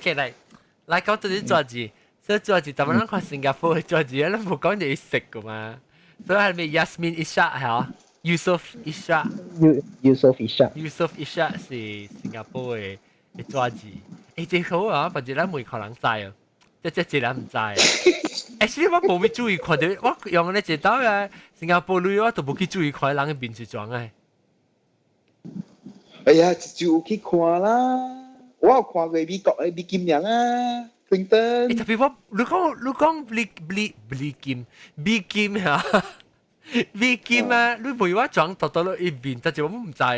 來講到啲做字，所以做字，但係我看新加坡嘅做字，你冇講你識噶嘛？所以係咪 Yasmin Ishak 係啊 ？Yusof Ishak。Yusof Ishak 是新加坡嘅做字。最好啊，反正咱每個人知啊，即人唔知啊。其實我冇咩注意看到，我用咧知道啊，新加坡女我都冇去注意看人嘅面是裝嘅。哎呀，就有去看啦。我有看過美國嘅美金人啊 ，Clinton。特別你講美金啊，美金啊，你唔會話裝到落一邊，但係我唔知啊。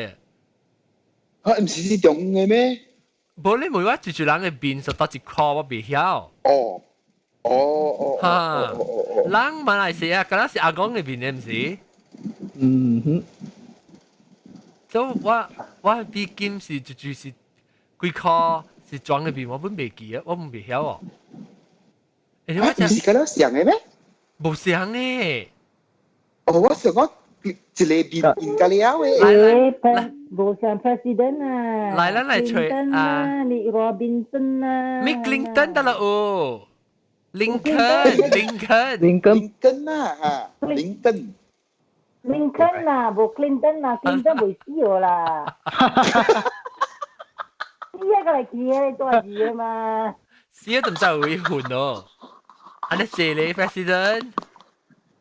唔是中嘅咩？冇你唔會話住人嘅邊就到一箍，我未曉。哈，人馬來西亞，嗰陣是阿公嘅邊，唔是？所以我美金是就是。幾箍是裝嘅邊，我本未記啊，我唔未曉哦。唔是咁樣想嘅咩？冇想嘅。我想講一個邊應該了嘅。來，冇想 president 啊。來，咱來吹啊。你 Robinson 啊。咪 Clinton 得啦哦。Lincoln 啊嚇 Lincoln 啊，冇 Clinton 啊 ，Clinton 冇死我啦。呢一個嚟記你做字啊嘛。死都唔知會換咯。安尼謝你 President。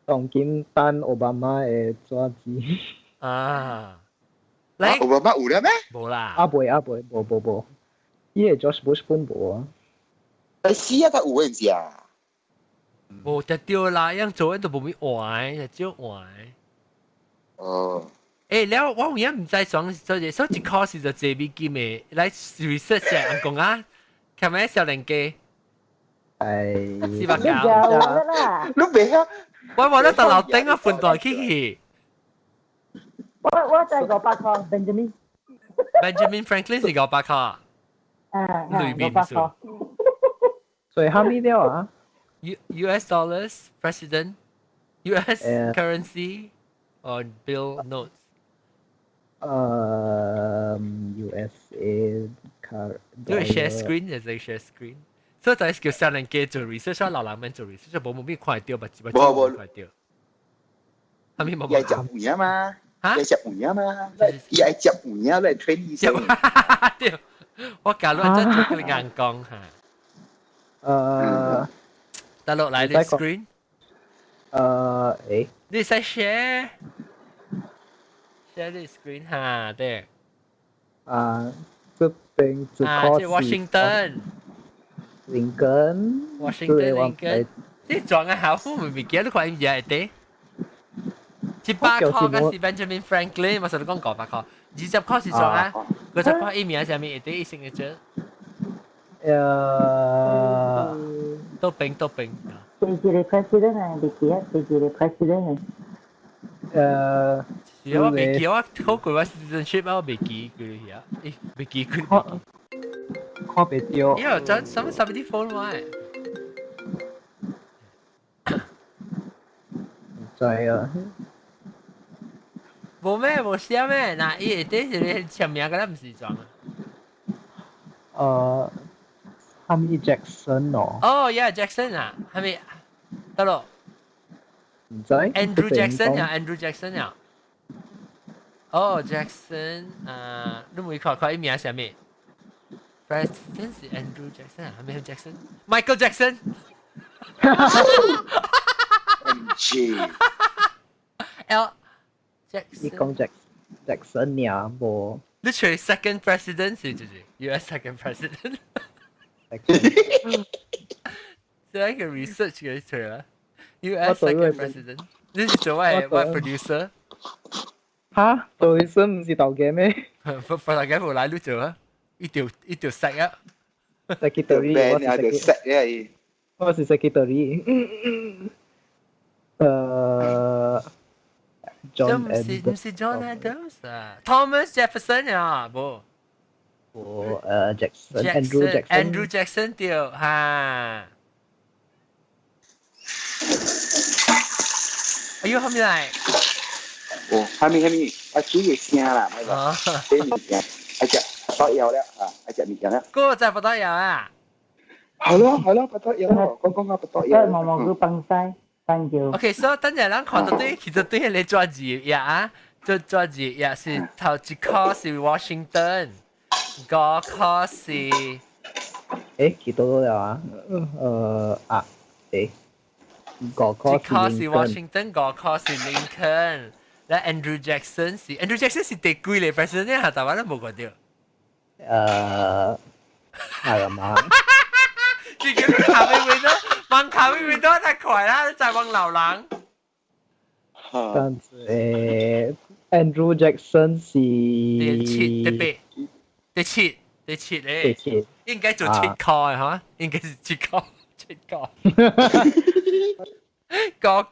當今單奧巴馬嘅做字。啊。奧巴馬有啦咩？冇啦。冇。伊個 George Bush 本冇啊。死啊！佢有嘅字啊。冇就掉啦，樣做人都冇咩壞，就少壞。哦。แล้ว我而家唔知想所以一開始就借美金嘅來 research 下講啊，係咪小年紀？是吧？你未曉？我話咧特樓頂啊，分代去。我在500塊 Benjamin Franklin 是500塊。裏面數。所以how many 了啊 ？US dollars president US currency or bill notes。USA car. Do a share screen, there's a share screen. 所以就係叫少年家做 research，老人們做 research，冇咩快掉，咪冇快掉。係咪冇？伊係食魚啊嘛，伊係食魚啊嘛，伊係食魚啊嚟 train 醫生。掉，我教你真係做佢硬講嚇。得落嚟啲 screen。你使 share 啲 screen 嚇，對。這邊只即係 Washington。Lincoln，啲撞嘅校夫唔記得都快唔嘢啲。18科嗰時 Benjamin Franklin，我實講講8科，20科是撞啊，50科 email 上面啲 signature。都冰。PJ president 啊，你記啊？PJ president 我未記，我好攰我 citizenship 我未記佢呀，未記佢。看不到。喲，真什麼 phone 喂？唔知啊。冇咩冇寫咩？嗱，依啲是你簽名嘅啦，唔是裝啊。係咪 Jackson 哦？哦 ，yeah Jackson 啊，係咪？得咯。唔知。Andrew Jackson 呀。哦 Jackson，你冇看伊名係咩？President 是 Andrew Jackson 啊，係咪 Jackson？Michael Jackson。MG。L。你講 Jackson 呀，冇。Literally second president 是就是 US second president。係一個 research 嘅出嚟啦。US second president。你是做咩 producer？嚇，做醫生唔是導嘅咩？大家冇嚟都做啊！一條石啊 ！Secretary，我是 secretary。唔是 John Adams 啊 ，Thomas Jefferson 啊，冇。Andrew Jackson 掉嚇。哎呦，後面嚟。哦，係咪？我煮嘢聲啦，咪話啲物件，一隻不有啦嚇，一隻物件啦。嗰個就係不得有啊。係咯，不得有，講不得有。毛佢崩晒。OK，所以等陣咱看到對，其實對你抓字呀啊，抓字呀是頭一科是 Washington， 個科是幾多了啊？個科是 Washington， 個科是 Lincoln， และ Andrew Jackson 是第幾嚟 president 呢？台灣都冇講到。係啊嘛。自己都卡咪會多，問卡咪會多太快啦，就係問流浪。但係Andrew Jackson 是第七咧，應該做7科嘅嚇，應該是7科。個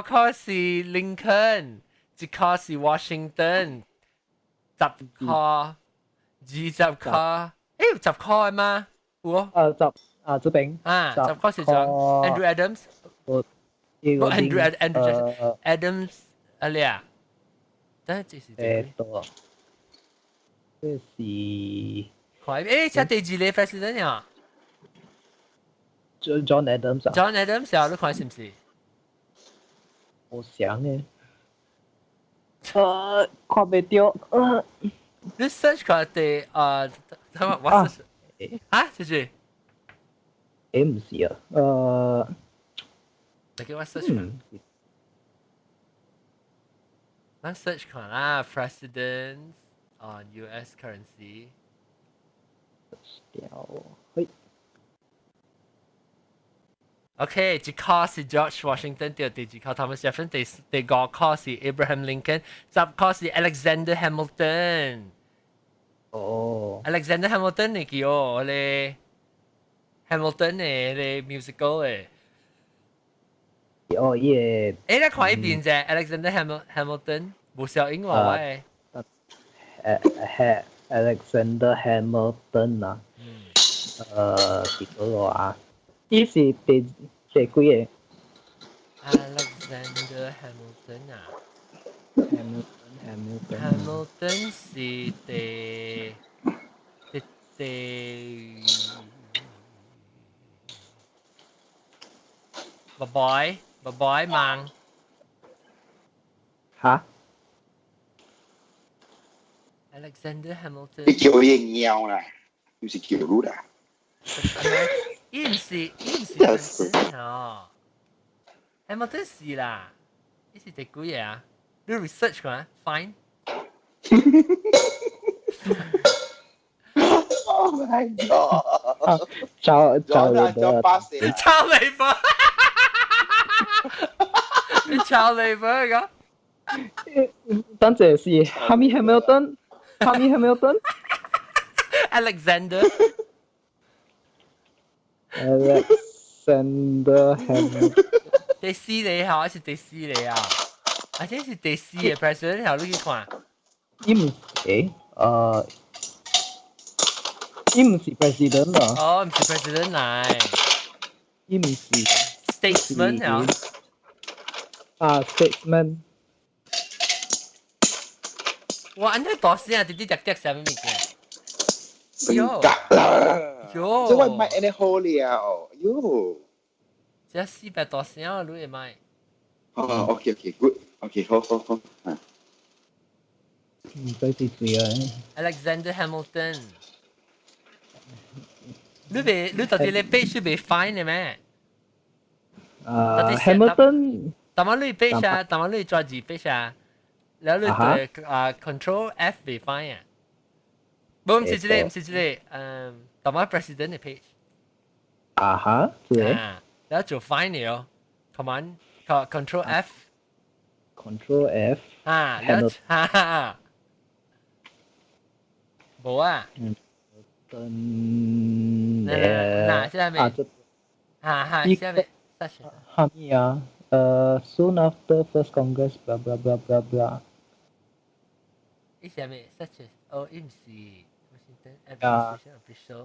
科是 Lincoln， 一科是 Washington， 10科、20科，有10科係嗎？這邊10科是講 Andrew Adams， Andrew Adams 啊你啊，這是快這第幾類 president 啊？John Adams 啊 ？John Adams 啊，你看是唔是？我想嘅，看唔到。你 search 佢哋我 search 啊，就是唔是啊，你叫我 search 咱 search 看啦 ，presidents on US currency。OK， 一科是 George Washington， 第二科 Thomas Jefferson， 第5科是 Abraham Lincoln， 10科是 Alexander Hamilton。哦 ，Alexander Hamilton 你叫我咧 ，Hamilton 咧 musical 咧。哦，耶！你看一邊啫 ，Alexander Hamilton 冇小英話喂。Alexander Hamilton 啊，幾多啊？呢是第幾嘅 ？Alexander Hamilton 啊 ，Hamilton 是第 boy 盲。吓 Alexander Hamilton。你叫嘢鳥啦，就是叫啦。伊唔是Hamilton哦，Hamilton 是啦，伊是第幾嘢啊？你 research 過啊 ？Fine。Oh my god！找你的巴士，你抄你份，你抄你份個。等陣是 Hammy Hamilton Alexander Hamilton 第四嚟好，還是第四嚟啊？而且是第四嘅 president，好你去看。伊唔伊唔是 president 啊，哦，唔是 president 嚟伊唔是，statesman 啊。statesman。哇，安尼大聲啊！直直直啥物物件？唔得啦！喲，即係唔係安尼好了，喲。這四百大聲啊，你會買？哦，OK，good，OK，好。唔使是誰啊 Alexander Hamilton，你到底你 page 是未 find 嘅咩？Hamilton 但係你 page 啊，但係你抓住 page 啊，然後你對Control F 未 find 啊？唔是這個，但係 President 嘅 page。啊哈，對。然後就 find 你哦 ，Command Control F。Control F。啊，然後冇啊。嗱，下面下面下面啊，soon after first Congress blah blah blah blah blah。下面 such as 哦，唔是 Washington Administration Official。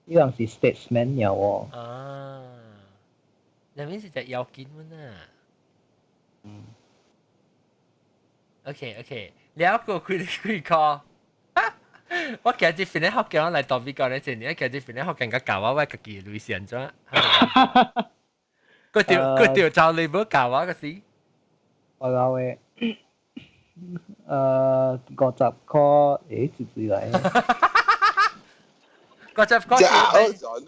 呢樣是 statesman 有喎。啊，入面是隻要緊喎啊。OK，了個佢個。我今日翻嚟學嘅，我嚟當邊個咧？前年今日翻嚟學緊個教我自己類似人咗。佢條就你冇教我嘅事。我教嘅50塊，自己嚟。50塊是做咩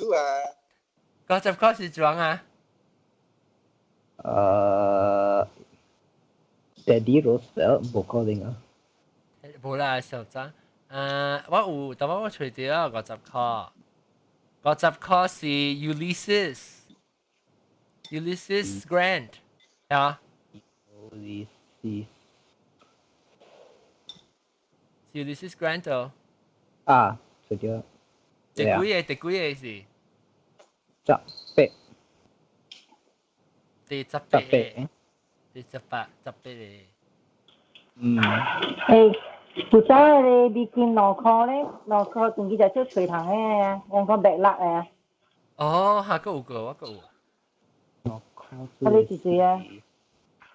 ？50塊是裝啊？Teddy Roosevelt 冇可能啊。冇啦，小張。我有，但我除掉50塊，50塊是 Ulysses Grant，啊 ，Ulysses Grant 哦。啊，除咗。第幾嘢是？18。第18嚟。古早咧bikin 腦殼咧，腦殼自己就做隨堂嘅，人講白辣嘅。哦，下個有個，我個有。腦殼。你幾歲啊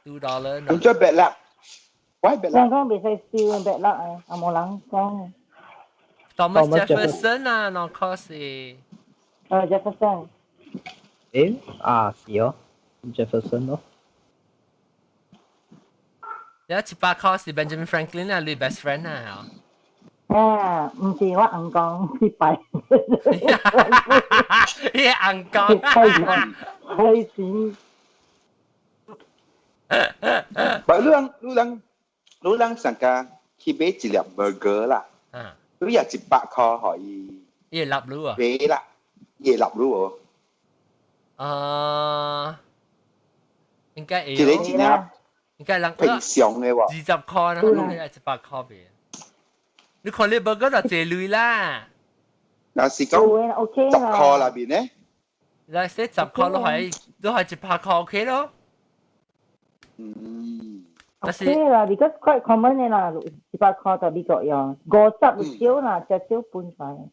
$2。咁做白辣，喂白辣。人講未使燒白辣嘅，阿冇人講。Thomas Jefferson 啊，腦殼是。Jefferson。是哦 ，Jefferson 咯。有18塊是 Benjamin Franklin 啊，你 best friend 啊，唔是我硬講失敗。你硬講。開始。你上架去買一粒 burger 啦，你有100塊可以。伊納入啊？買啦，伊納入哦。應該會。一個一粒。應該人平常嘅喎，20塊啦，你係100塊俾。你看你 burger 就借鐳啦。嗱是講10塊那邊咧，嗱，10塊都係100塊 OK 咯。OK 啦，而家 quite common 嘅啦，100塊就呢個樣，50少啦，只少半塊。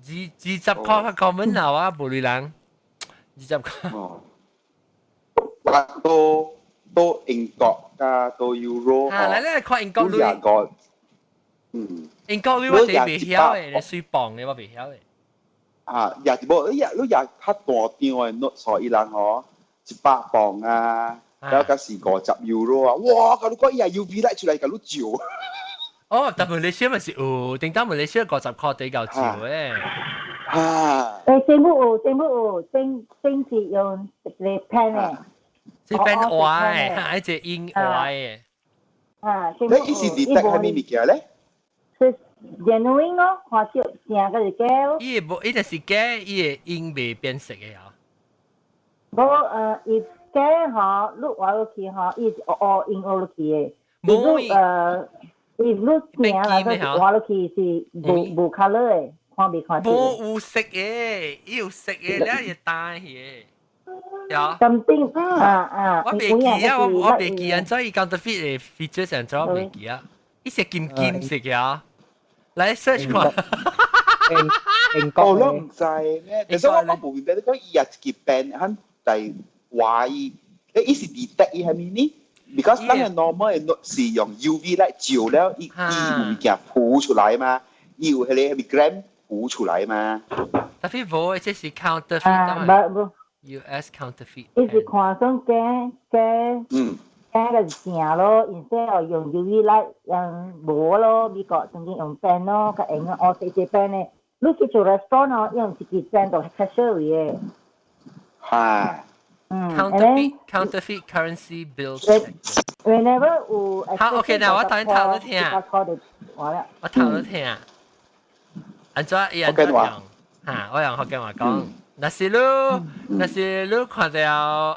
20塊 common 啦，啊，無類人20塊。都英國加都 Euro， 嚟看英國鐳。英國鐳我哋未曉嘅，你水磅嘅我未曉嘅。也冇，你也較大張嘅 note 所以人嗬100磅啊，แล้วก็是50 euro 啊，哇！咁你講依係 UV light 出嚟，咁你照。哦，但馬來西亞咪是有，定當馬來西亞50塊地夠少誒。政府政治用嚟 pen 誒。即變壞，係一隻英壞嘅。你以前你得係咩物件咧？是 genuine 咯，花少正個是假咯。伊個無，伊就是假，伊個英未變色嘅啊。伊假吼，你畫落去吼，伊是印落去嘅。冇伊你正啦，佢畫落去是無 color 嘅，看未看出。冇有色嘅，伊有色嘅，你係帶嘅。有。咁丁我未記啊，我未記啊，所以 counterfeit 嘅 feature 上咗我未記啊。伊是金色嘅啊，嚟 search 看。我唔知咩，其實我冇明白你講伊也一個 pen 肯係懷疑，伊是 detect 伊係咩呢 ？Because 咱嘅 normal 是用 UV 嚟照了，伊有物件浮出來嘛，伊有迄個 gram 浮出來嘛。但係冇，即係 counterfeit。US counterfeit。伊是看上假個是正咯，然之後用 UV light 無咯，美國曾經用 pen 咯，個用我寫 pen 咧，你去做 restaurant 咯，用一支 pen 到 cashier 嘅。係。counterfeit currency bills。Whenever 有。好 ，OK， 嗱，我頭先頭都聽。我頭都聽。安怎伊安怎用？嚇，我用福建話講。那是你看到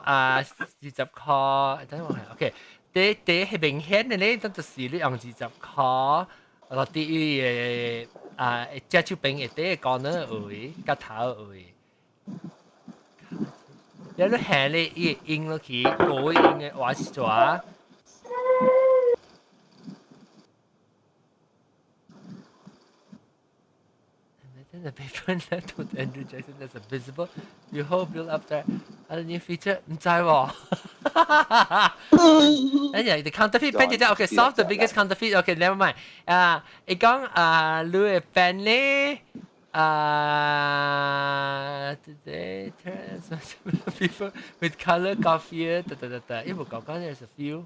20塊，等我睇 ，OK，第係明顯嘅咧，就是你用20塊，落啲嘅隻手柄嘅第個呢位，個頭位，你下咧伊印落去，個印嘅畫咗。Then the paper left with Andrew Jackson as a visible behold built up there. Other new feature 唔知喎。Anyway, the counterfeit pen 就 OK, solve the biggest counterfeit. Okay, never mind. 伊講你嘅 pen 咧today turns people with color coffee 伊冇講 there's a few.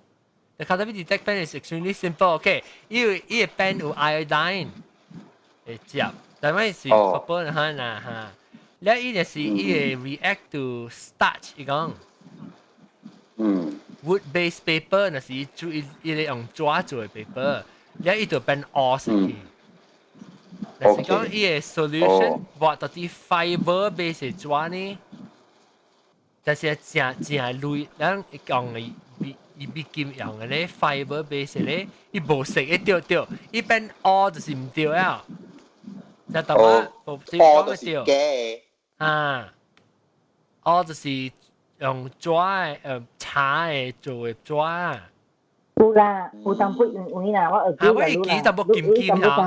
The counterfeit detect pen is extremely simple. Okay, 伊個 pen 有 iodine 會接。但係是purple嚇嗱嚇，แล้ว伊就是伊會 react to starch 伊講，wood based paper 那是伊嚟用紙做嘅 paper，แล้ว伊就變黑色嘅。但是講伊嘅 solution 畫到啲 fiber based 嘅紙呢，但是正類，咱講嘅伊比金用嘅咧 fiber based 咧，伊無色嘅掉，伊變黑就是唔掉啊。就等我就是嘅就是用紙茶嘅做嘅紙。有啦，有淡薄用啦，我耳機我會記淡薄金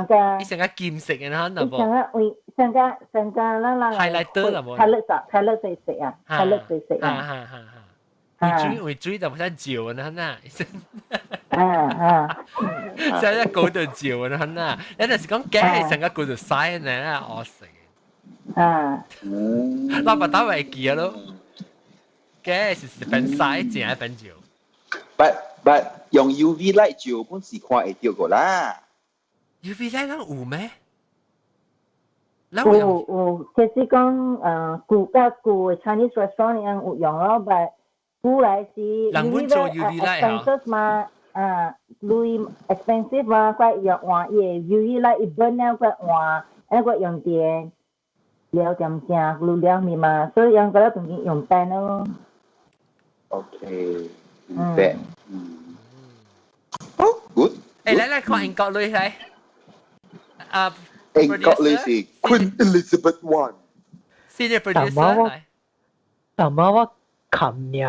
嚇，伊成個金色嘅嚇，淡薄。成個啦 highlighter 啦冇。highlight 色啊 ，highlight 色啊。會追就冇得照啊嗱，真係高到照啊嗱，有陣時講假係成個高到曬呢，我死。老闆打會記咯，假係變曬，正係變照。But 用 UV light 照本是看會到個啦。UV light 有咩？有，其實講舊嘅 Chinese restaurant 有用咯，但古來是 expensive 嘛，類 expensive 嘛，佢用換嘢 UV light 一本了佢換，佢用電了點正，了咪嘛，所以用嗰啲當然用 pen 咯。OK，明白。哦 ，good。嚟看英國類嚟，英國類是 Queen Elizabeth I。Senior producer 嚟。但媽我琴日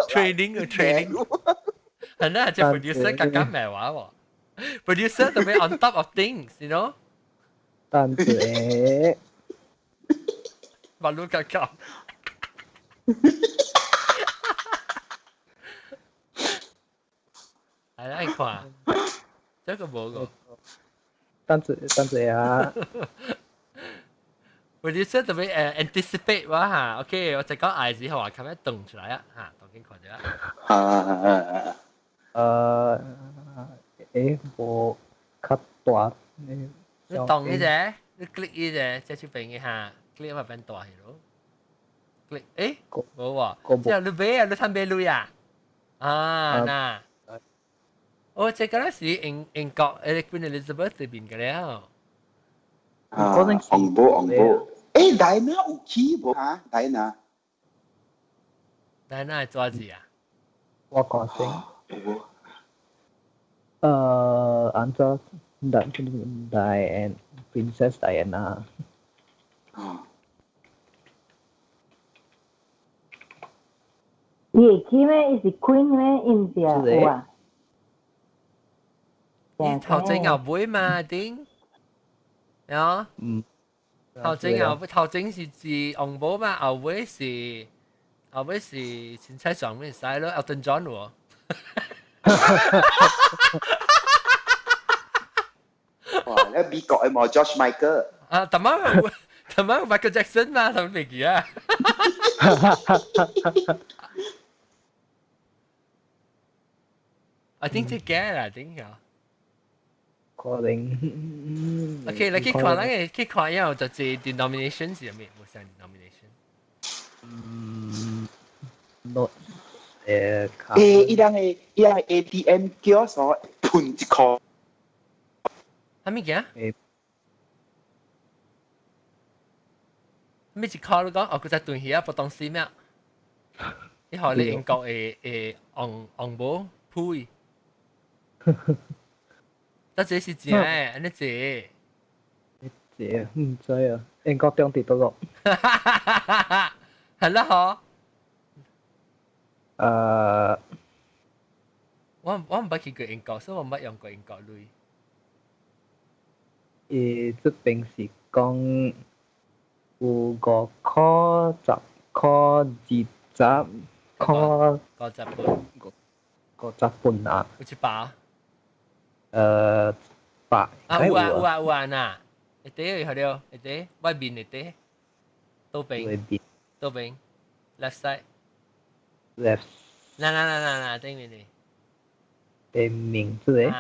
training，係啦，即係 producer 更加咩話喎 ？producer 特別 on top of things，you know？ 但係馬路格格，係啦，你看，這個冇個。但係啊。producer 特別anticipate 哇嚇，OK，我就講嗌之後啊，咁樣動出來啊嚇，當見看咗啊。我較大你動呢隻，你 click 呢隻，即係出邊嘅嚇 ，click 咪變大係咯。click 冇喎，之後你俾啊，你睇俾你啊，嗱，我即係嗰陣時英國 Queen Elizabeth 呢邊嘅了。昂波，戴娜有去無啊？戴娜係做gì啊？我講先。按照Diana Princess Diana。也去咩？是 Queen 咩？印度啊？你頭前有妹嘛？頂，啊？頭前是昂波嘛？後尾是前妻上面曬咯 ，Elton John 喎。哇！你美國有冇 George Michael？特晚 Michael Jackson 嘛，同飛機啊。I think 即係啦，頂有。可能。OK，你去看以後就係 denomination 是咩？冇上 denomination。not 伊人嘅 ATM 叫所盤一箍。係咩嘅？咩一箍你講？我佢在斷起啊，不當時咩？你學你英國昂波配。得這是字咧，安尼字。字唔知啊，英國中地多個。係啦，嗬。我唔捌去過英國，所以我唔捌用過英國類。這邊是講有5箍、10箍、20箍、50本啊。有100。百。有啊嗱，一啲係了，一啲外邊一啲，都邊 left side。嗱，對面的。對面這個。誒，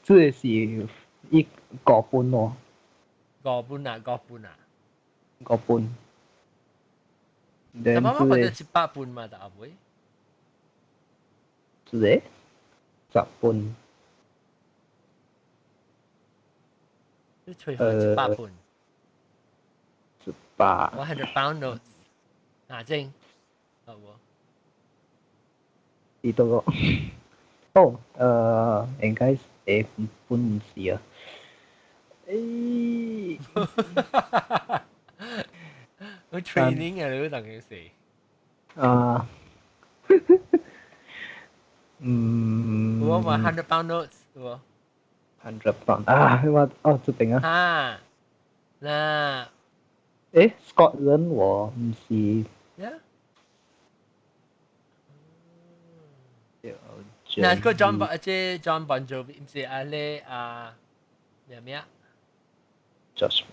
這個是5本哦。5本啊。5本。怎麼我覺得100本嘛，大會？這個10本。你吹下100本。100 pound notes。正。好喎。呢度應該係本事啊。我 training 啊，你都等於是。我話100 pound notes 喎。100 pound 這邊啊。嗱。Scotland 我唔是。嗱，個 John Bon Jovi 唔是阿咧咩啊 ？Josh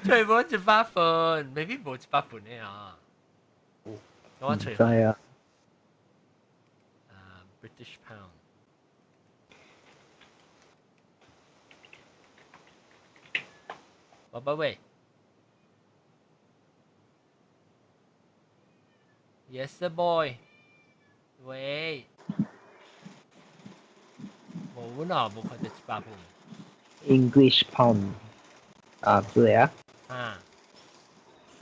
全部100分 ，maybe 冇100分嘅啊。我除係啊。British pound。喂 ，Yes sir boy，喂，冇啦，冇看到100分。English pound 這個啊。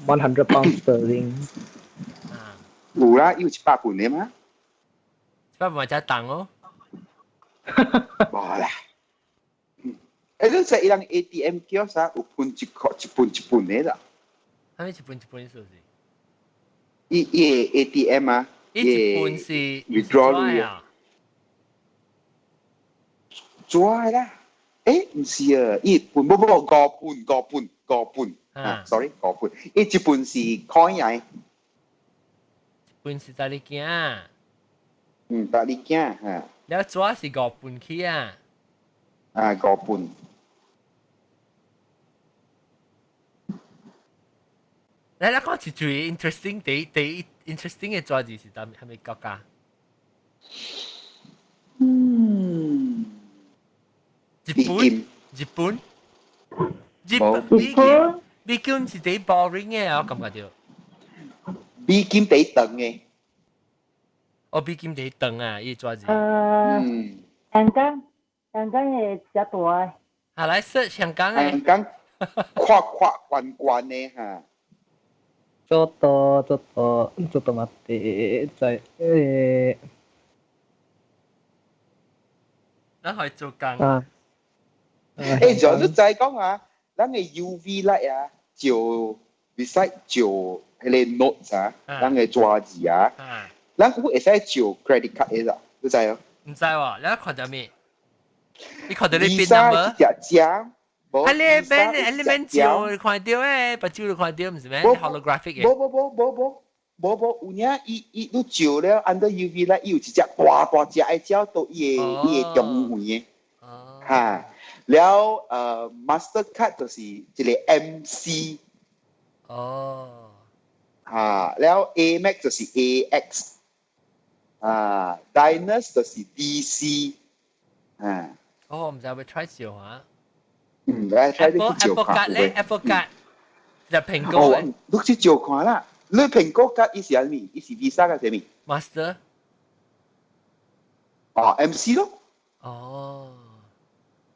100 pound sterling。有啦，有100分的嗎？100分加檔哦。冇啦。你在伊人 ATM 叫啥？有分一本的啦。係咪1本是不是？伊 ATM 啊，一本是 withdraw 啊。抓啦，唔是啊，一本5本，sorry 5本，一本是 coin 啊。半是10件啊。10件哈。了紙是5半起啊。5半。嚟講是最 interesting 第 interesting 嘅紙是係咪國家？日本美金是第 boring 嘅，我感覺到。美金第長嘅。美金第長啊，呢紙。香港嘅比較多嘅。係嚟 search 香港嘅。香港跨關嘅嚇。ちょっと待って、咱可以做工。仲有再講啊，咱嘅 UV light 啊，照 beside 照迄個 notes 啊，咱嘅紙字啊，咱會使照 credit card 嘅咋，你知哦？唔知喎，你看到咩？你看到你 pin number？啊，你照你看到誒，把照你看到唔是咩 ？holographic 嘅。冇，有影伊都照了 under UV light，有一隻大隻嘅照到伊嘅中位嘅，嚇。了Mastercard 就是一個 MC， 嚇。了 Amex 就是 AX， Diners 就是 DC， 嚇。唔知會 try 照下。來 try 啲照看。Apple Card 就蘋果嘅。你去照看啦。你蘋果卡伊是啥物？伊是 Visa 嘅啥物 ？Master。MC 咯。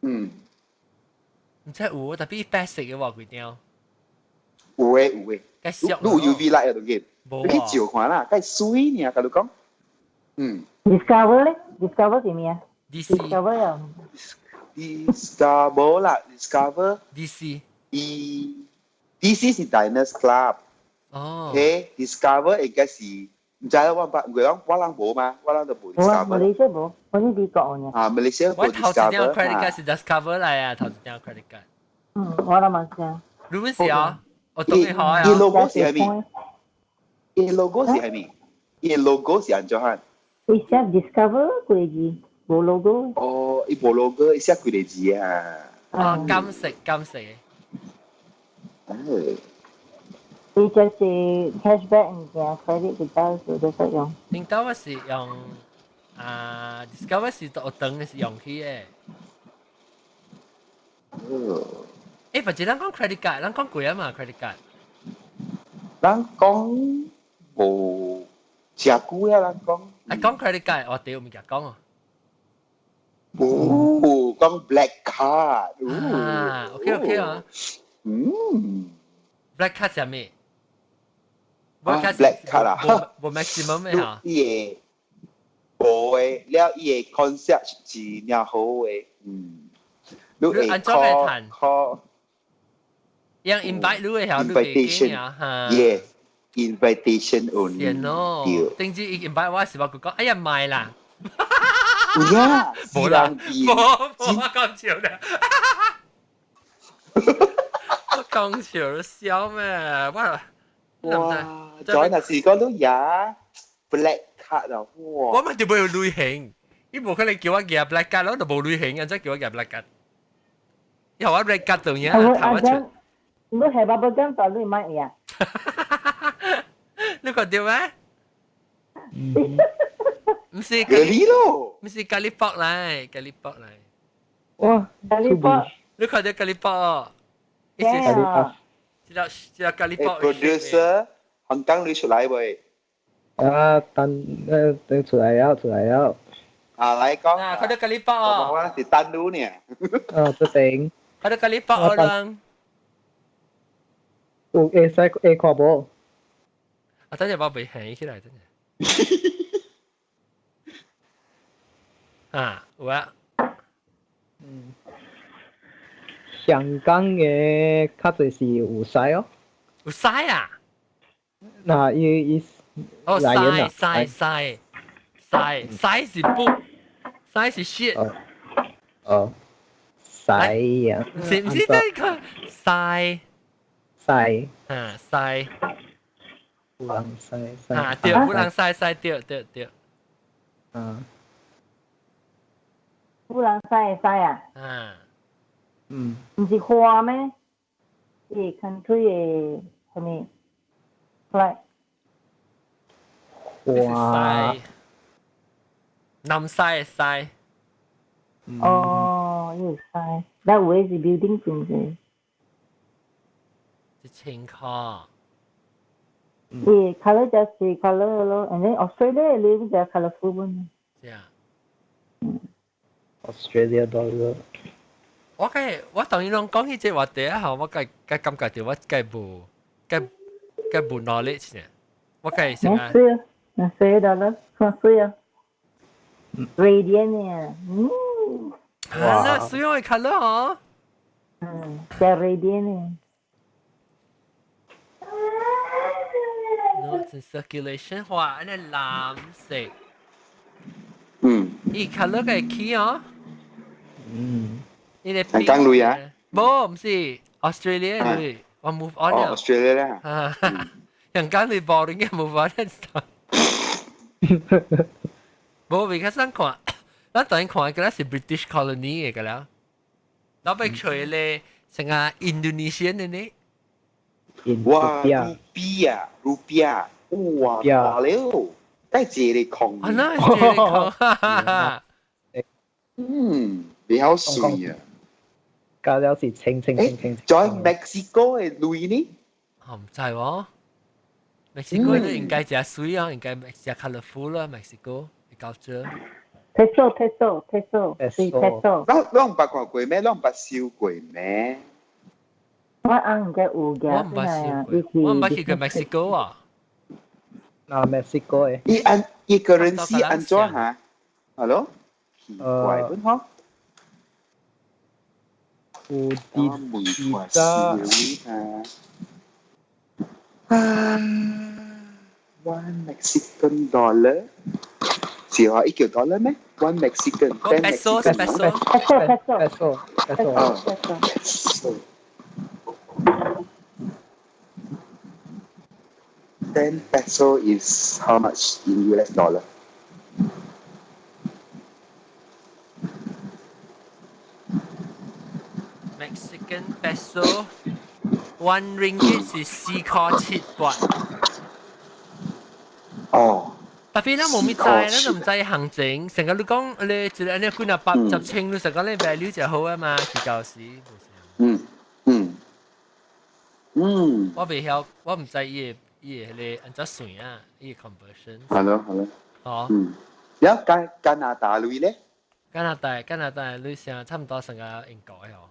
唔知有，特別白色嘅話幾條。有嘅。你有 UV light 啊？都見。你去照看啦，梗係水呢，甲你講。Discover 咧 ？Discover 係咩啊 ？DC。Discover 啊。Discover 啦 ，Discover。DC 是 Diners Club。OK，Discover 應該是唔知啦，我人無嘛，我人就冇 Discover。馬來西亞冇，我呢啲國嘅。馬來西亞冇 Discover。我頭一張 credit card 是 Discover 嚟啊，頭一張 credit card。我諗冇先。你們是啊？我當然好啊。伊 logo 是係咪？伊 logo 是係咪？伊 logo 是安怎樣？伊寫 Discover 幾個字，冇 logo。伊冇 logo，伊寫幾個字啊？金色。伊就是 cashback 嘅 credit 比較少啲使用。領導我是用Discover 是我等嘅是用起嘅。或者咱講 credit card， 咱講貴啊嘛 credit card。咱講無真貴啊，咱講。講 credit card， 我屌唔夾講啊。講 black card。OK 啊。black card 係咩？black card 啊，冇 maximum 咩嚇？伊個無誒，了伊個 concept 是真好誒，你會 call yang invite 你會曉你嘅經啊嚇。Yes， invitation only。係咯，定之 invite 我時話佢講，哎呀賣啦。呀，冇啦，冇我講笑啦。我講笑笑咩？哇！再那時講到呀 black card 啊，哇！我咪就冇旅行，你冇可能叫我夾 black card，我就冇旅行，然之後叫我夾 black card。以後我 black card 度嘢頭一出。你係爸爸講到你買呀？你覺得咩？唔是咖喱咯，唔是咖喱卜嚟，咖喱卜嚟。哇，咖喱卜，你看到咖喱卜？知道咖喱卜。producer， 香港你出來未？等出來了。來講。看到咖喱卜哦。我是單獨呢。不行。看到咖喱卜哦lang。有會使會看無？等陣我未起起來，等陣。有啊。香港嘅較濟是有曬哦。有曬啊？嗱，伊曬是不？曬是 shit。曬啊！唔是得個曬。曬。曬。布朗塞啊，对，布朗塞对。啊，布朗塞啊，唔是花咩？伊 country 嘅係咪？like 花南西西。哦，又塞，那有嘅是 building 算嘅。情況。The color just the color咯，and then Australia 你就 colourful one。係啊。Australia dollar。我同你講起這話題啊，我感覺到我無 knowledge 呢。我成啊。$4，$4，$4啊。Radiant 啊，那水我係 color 哦。就 radiant 啊。No, it's in circulation 話呢藍色。伊 color 嘅 key 哦。伊係香港類啊？唔是 Australia 類，我 move on 了。Australia 啦。香港類 boring 嘅 move on 了。冇，而家想看，咱當然看嘅咧是 British colony 嘅啦。เราไปช่วยเลย成個 Indonesian 嘅呢。哇，rupiah，哇，大了，梗係借你窮。啊，那借你窮，你好水啊！加了是清。在 Mexico 嘅類呢？我唔知喎。Mexico 都應該只水啊，應該只 colourful 啦，Mexico 嘅 culture。Peso，啷捌看過咩？啷捌燒過咩？我應該有嘅。我唔捌試過，我唔捌去過 Mexico 啊。Mexico 誒。伊個人是安怎嚇？係咯？奇怪本嗬。有啲One Mexican dollar， 是話一個 dollar 咩 ？One Mexican， peso。10 peso is how much in US dollar? Mexican peso 1 ringgit 是4.78。哦。特別咧冇咩債，咧就唔制行情。成個你講你一個安尼幾廿80千，你實講你 value 就好啊嘛，是舊時。我未曉，我唔知伊個安怎算啊，伊個 conversion。係咯。哦。有加拿大類咧？加拿大類上差唔多成個英國哦。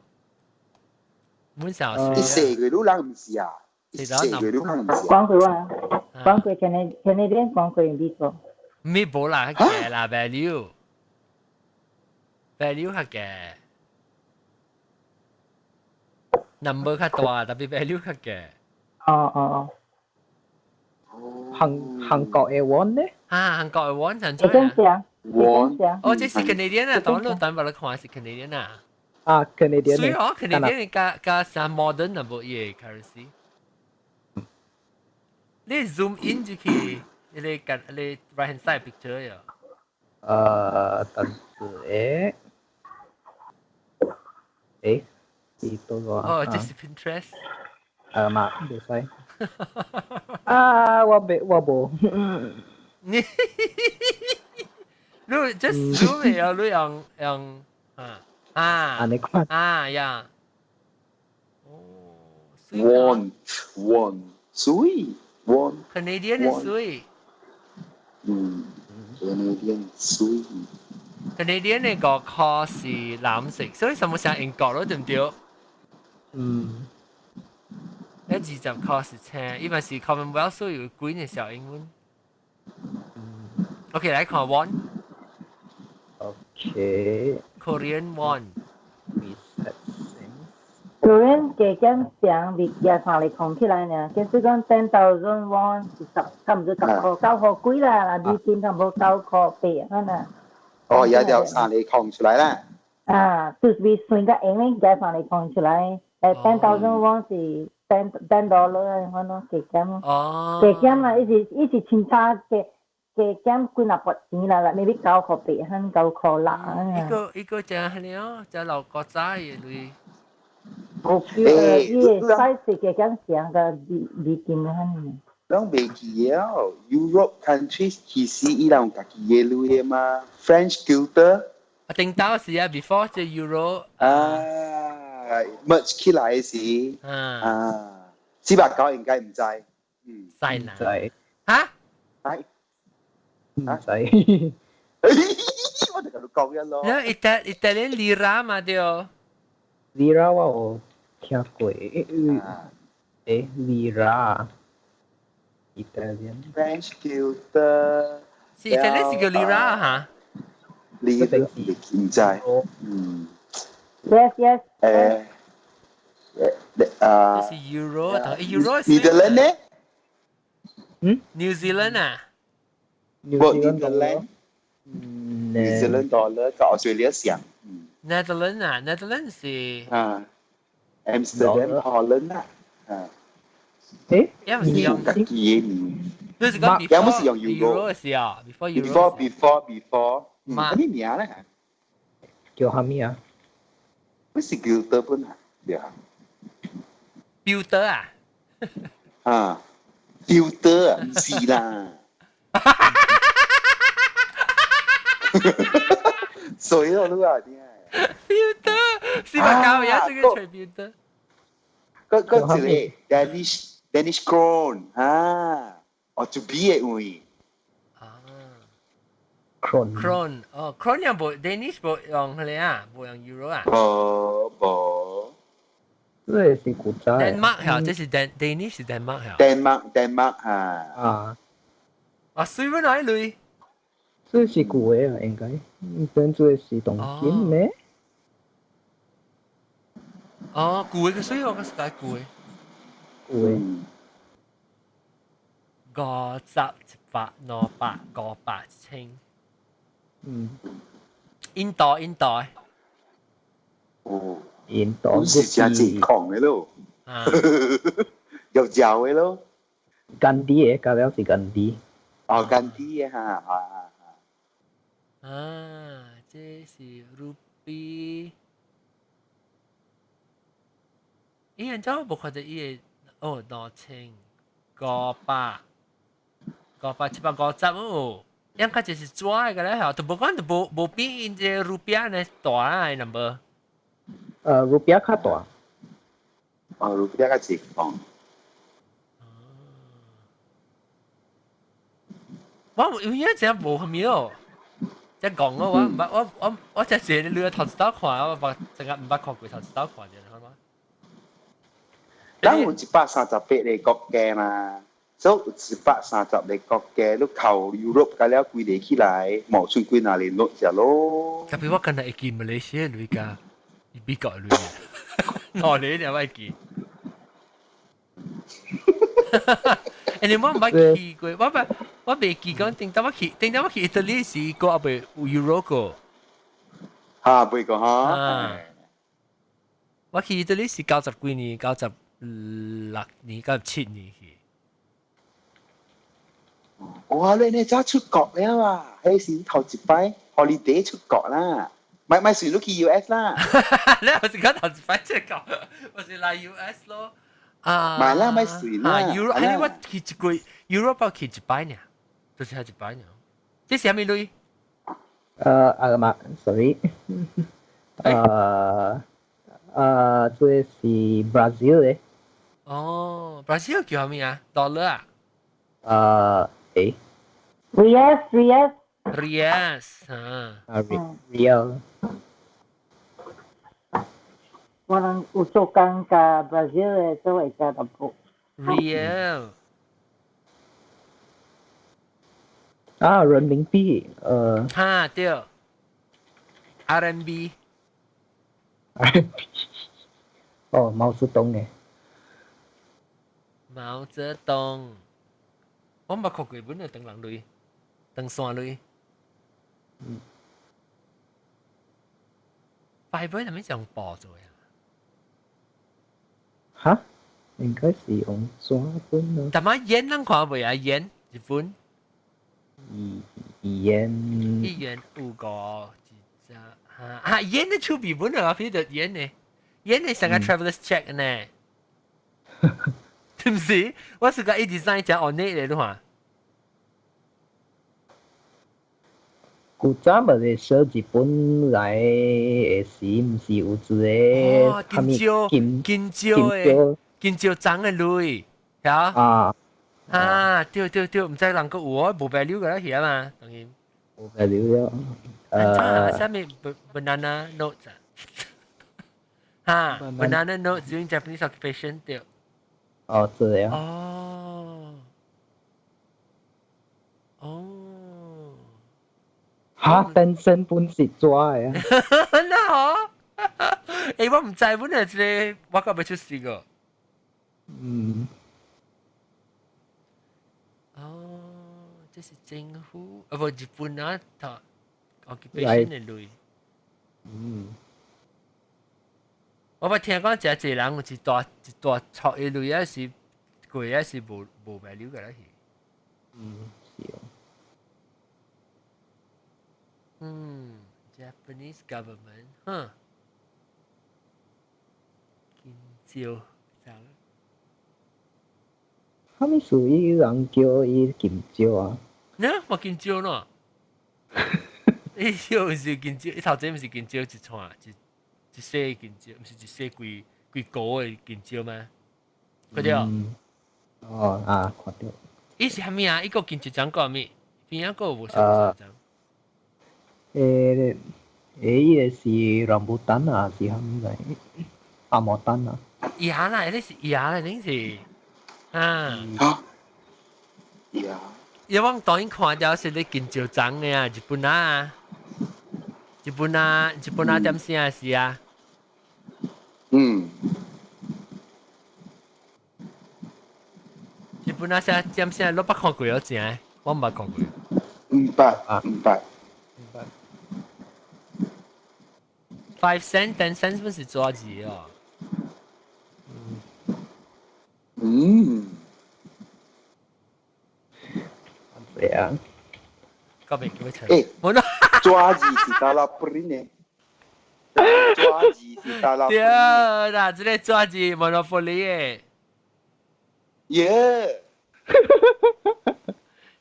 滿少數。啲四個都諗唔是啊？四個都諗唔是。講佢話，講佢 Canadian 講佢呢個。咪冇啦，嘅啦 value 係嘅。number 較大，特別 value 較嘅。韓國嘅 won 咧？韓國嘅 won 陣做啊？won。哦，這是 Canadian 啊，當然等把你看是 Canadian 啊。Canadian。所以哦 ，Canadian 加上 modern 那部嘢 currency。你 zoom in 就去，你right hand side picture 呀。等陣Ito ko. Oh, just Pinterest. Bisa. Wabo. Lu just zoom ya, lu yang Aneh kuat. Ya. Oh, won. Sui. Won. Canadian is sui. Canadian sui. Canadian 呢個 call 是藍色，所以什麼成英國咯，對唔對？一20 call 是青，因為是 Commonwealth 所以有 green 嘅小英文。OK， 來看 won。OK。Korean won。Korean 嘅咁講，你廿三嚟講起來呢，其實講10,000 won 是差唔多9塊幾啦，嗱，啲錢差唔多9塊8啊嗱。哦，有條山嚟抗出來啦。就是算個英咧，加上嚟抗出來，10,000 won 是 $10我喏给减咯，哦，给减啦，一直清差给减几廿筆錢啦，maybe 9塊89塊6啊，一個就係了，就留個仔嘅類，冇伊細時嘅減上個你見嘅咱袂記了 ，Europe countries 其實伊人家己嘅類嘛 ，French Guilder 我聽到是啊，before 就 Euro merge 起來時489應該唔知，西南仔嚇，係唔使，我就同你講一咯。因為Italian lira 嘛對哦， lira 我有聽過，lira Italian French Guilder 是 Italian 是叫 lira 嚇， Lira 唔知，，yes，這是 Euro，但係 Euro 係 Netherlands 呢？ New Zealand 啊， Netherlands New Zealand dollar กับ Australia เสียง Netherlands 啊，Netherlands 是Amsterdam Holland 啊因為是用，自己嘅名你是講有冇是用 Euro 嘅時候，before before อันนี้名咧叫啥物啊？ไม่是 Guilder 本啊เดี๋ยว Builder 啊。Filter 啊唔是啦水咯都係啲 Builder 是咪教嘢這個隨 Builder？ก็สิเลย Danish Crown or to be 嘅會Crown 哦 Crown 又冇 Danish 冇用佢哋啊，冇用 Euro 啊。冇這是古仔。Denmark 係，這是 Danish 是 Denmark 係。Denmark 啊，水邊哪類？這是古嘅啊，應該。真這是東京咩？哦，古嘅水我個世界古嘅。古嘅。50、100、200、500千。印度。哦。印度都是真正狂嘅咯，又嚼嘅咯，甘地嘅，加了是甘地。哦，甘地嘅嚇，這是 Ruby。伊人真冇看到伊個哦，2000、500、750哦，應該就是抓嘅咧，嚇，都冇講都冇比因隻 Rupiah 呢大啊，number。rupiah 較大。rupiah 較直講。我有影真無咁樣，即講我只係你頭一刀看，我淨係唔捌看過頭一刀看嘅，係嘛？咱有138個國家嘛，所以130個國家都靠 Europe 加了規個起來，冇出幾哪裡落咗咯。特別我近日會見馬來西亞女㗎。美國女嘅，我你哋咪記。你我唔係記過，我未記講，定得我記意大利時個阿貝 Euro 個。袂個嚇。我記意大利時90幾年，96年，97年去。哇！你早出國了啊？迄時頭一擺 holiday 出國啦。咪算都去 US 啦，你我是講頭一擺出國，我是來 US 咯。咪啦咪算啦。Euro 係我去一個 Europe 去一擺呢，就是係一擺呢。這是咩類？alamak sorry，這是 Brazil 嘅。哦 ，Brazil 叫咩啊？dollar 啊？Reais real。我能有做工甲 Brazil 嘅做會加淡薄。real 人民幣，對 RMB 哦，毛澤東嘅。毛澤東，我冇學過本嚟等人類，等山類。快本係咪用播做呀？嚇？應該是用紙本咯。但係yen咱看未啊？yen日本yen 有個yen 的出日本啊，譬如 yen 呢，yen 係成個 travelers check 呢，對唔對？我是個 A design 就 on it 嚟咯嘛。古早咪係寫日本來嘅時，唔是有一個金蕉嘅金蕉長嘅類，嚇對，唔知人個有啊，冇 value 嘅啦，係嘛，當然冇 value 了。下面 banana notes 啊，banana notes during Japanese occupation 對。哦，這樣。嚇，本身本是抓嘅。那好，我唔知本來係我個未出事個。這是政府不日本啊，他 occupation 嘅類。我捌聽講真濟人有一大撮嘅類啊，是貴啊，是無 value 嘅啦是。Japanese government，金蕉，蝦米屬於人叫伊金蕉啊？呢，冇金蕉咯。伊又是金蕉，伊頭前唔是金蕉一串，一細金蕉，唔是一細規個嘅金蕉咩？看到？看到。伊是蝦米啊？伊個金蕉長個咩？邊一個無啥長？伊個是rambutan啊，是蝦米嚟？阿摩丹啊？芽啦，你是芽啦，你是因為我當然看到是你金蕉長嘅啊，日本點先啊是啊？日本寫點先，你捌看過有正？我唔捌看過。唔捌。5 cent 10 cent 本是抓字哦。係啊。咁咪叫咩詞？冇啦。抓字是打拉布林呢？抓字是打拉布林。對啦，這個抓字 Monopoly 嘅。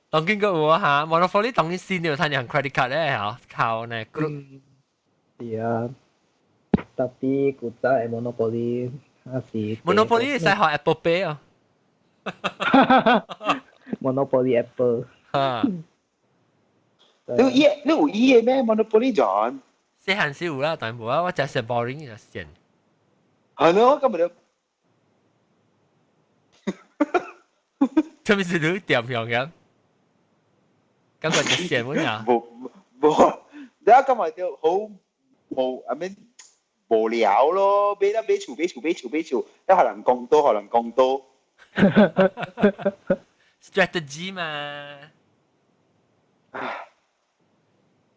當見過我嚇 ，Monopoly 當然先要睇人 credit card 咧嚇，靠呢 group。係啊。Tapi kuta Monopoly masih Monopoly saya hak Apple Pay ah. Monopoly Apple. Lu有嘅咩 Monopoly John？細漢時有啦，但係冇啊，我只係 boring 就先。係咯，咁咪咯。做咩事都掂樣嘅？感覺就先乜呀？冇，你今日就好冇，I mean。無聊咯，俾嘈，一可能講多。strategy 嘛。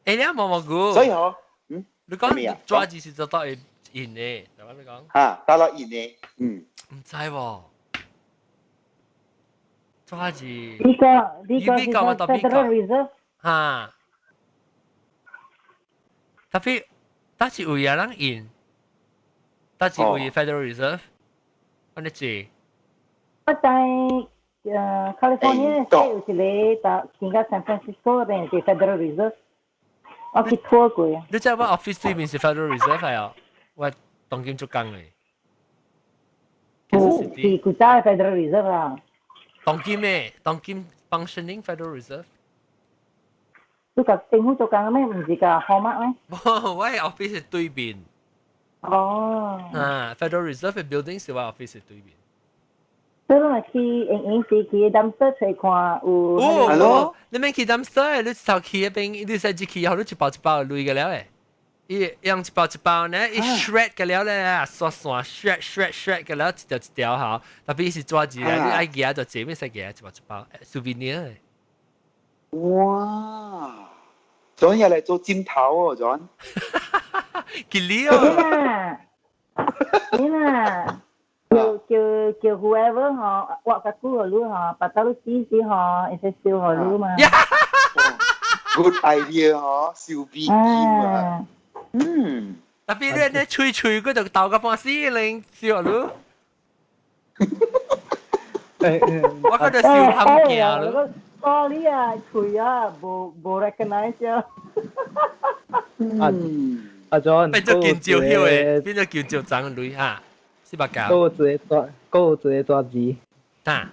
你冇估？所以嗬，你講抓字是做到會贏嘅，係咪你講？打落贏嘅，唔知喎。抓字。呢個係 Federal Reserve。tapi 但是有人贏。但是有 Federal Reserve， 我哋知。我在California 有一個經過 San Francisco 嗰邊係 Federal Reserve， 我去 tour 過啊。你知我 office 對面是 Federal Reserve 係啊？我當今做工嘅。是古早嘅 Federal Reserve 啦。當今 functioning Federal Reserve。你個政府做工嘅咩？唔是個 Hallmark 咩？我係 office 係對面。Federal Reserve 嘅 building 是我 office 對面。所以我去時去 dumpster 出看有。係咯，你免去 dumpster， 你頭去嗰邊，你使去後，你一包一包累嘅了誒。伊用一包一包呢，伊 shred 嘅了咧，刷 shred 嘅了，一條一條嚇。特別是抓住咧，你愛夾就這邊使夾一包一包 souvenir 誒。哇！John 又嚟做尖頭喎，John。吉利哦。你啦，有叫 whoever 哈，挖个骨好路哈，把到路洗洗哈，一些烧好路嘛。Good idea 嗬，燒 B 劍啊。特別你吹嗰度鬥個半死令笑路。我嗰度笑喊驚咯。Sorry 啊，吹啊，冇 recognize 啊。阿 John，變咗見照曉嘅，變咗見照長女嚇，是吧？教。嗰個直接抓字。啊。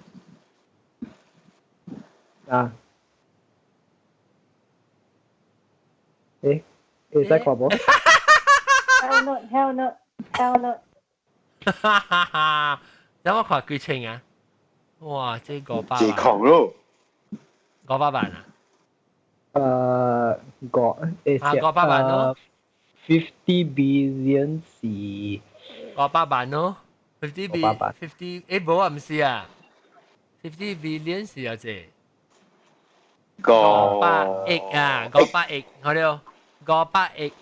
誒，會使看無 ？Hell no。哈哈哈！等我看幾錢啊？哇！這個8萬。幾窮咯？500萬啊？500萬咯。50 billion 是500萬咯。50 冇啊，唔係啊。50 billion 是有隻。500億啊！500億，好了，500億。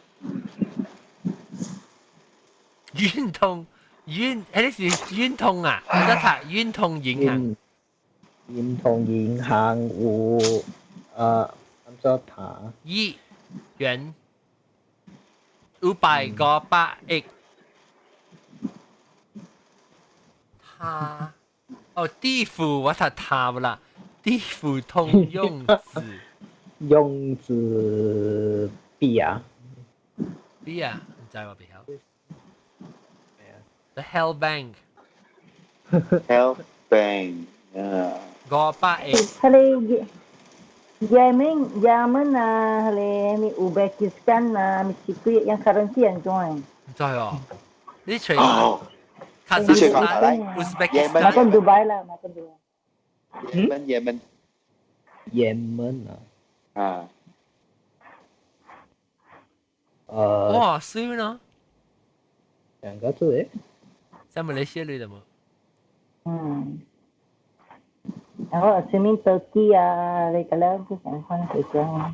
運通，呢是運通啊！我得睇運通銀行。運通銀行有按照它億元500億。它地府我睇它不啦？地府通用字。用字币啊？币啊？唔知我未曉。The Hell Bank。Hell Bank。500億。係Yemen na ni Uzbekistan na Mexico yang currency yang join. 唔知哦，你除卡扎斯坦、Uzbekistan， macam Dubai lah, macam Dubai。Yemen 啊。哇，水呢？兩個字誒？在馬來西亞裏的嗎？然後assuming Turkey你kalau tu kan kerja.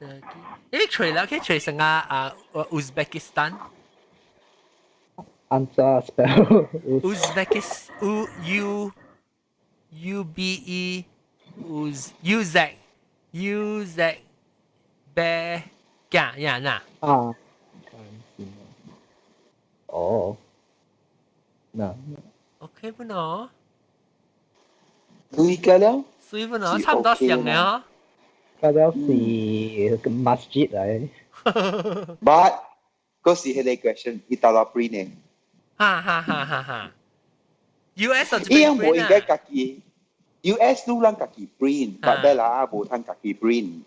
Turkey，你除了可以除成Uzbekistan。按照 spell Uzbekistan UBE UZ be 呀那。啊。哦。那。OK 不喏？對㗎了。水不喏，差唔多像嘅嗬。嗰條是 masjid 嚟。But 嗰時係你 question，你到咗 print 呢？哈。US 就伊樣冇應該自己 US 都讓自己 print，but 咩啦冇通自己 print。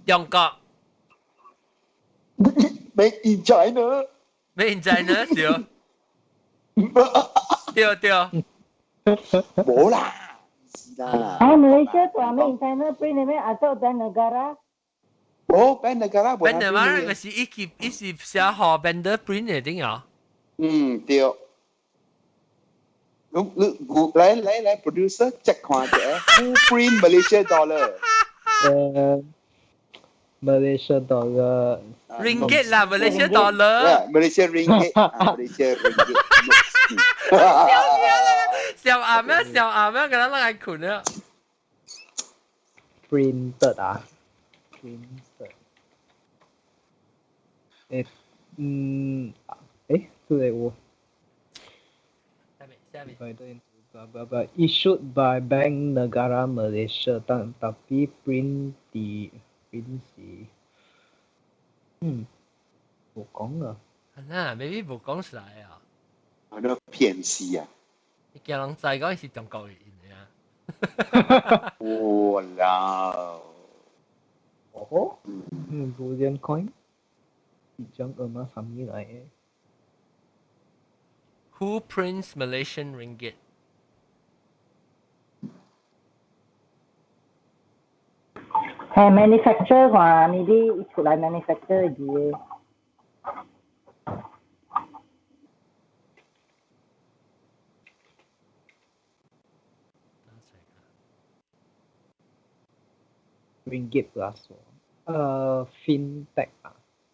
中國。Made in China。Made in China 少。對。冇啦。Malaysia tu Made in China print ni atau dan negara? band negara buat band negara kasi isi siya ho band print 嘅點樣？對。來 producer check 看下 ，who print Malaysia dollar？ Malaysia dollar。Ringgit 啦 ，Malaysia dollar。Malaysia ringgit。Malaysia ringgit。小阿咩？咁樣拉係困啊。Printed 啊 ？Printed。tu là wo. Issued by Bank Negara Malaysia tapi print si冇講啊。maybe 冇講出來啊。我都騙死啊！你叫人知講是中國人嚟啊。哇啦！哦，Golden coin， 一張2蚊3米嚟嘅。Who prints Malaysian ringgit? Manufacturer 話 maybe 出來 manufacturer 嘅。Ringgit plus fintech 啊？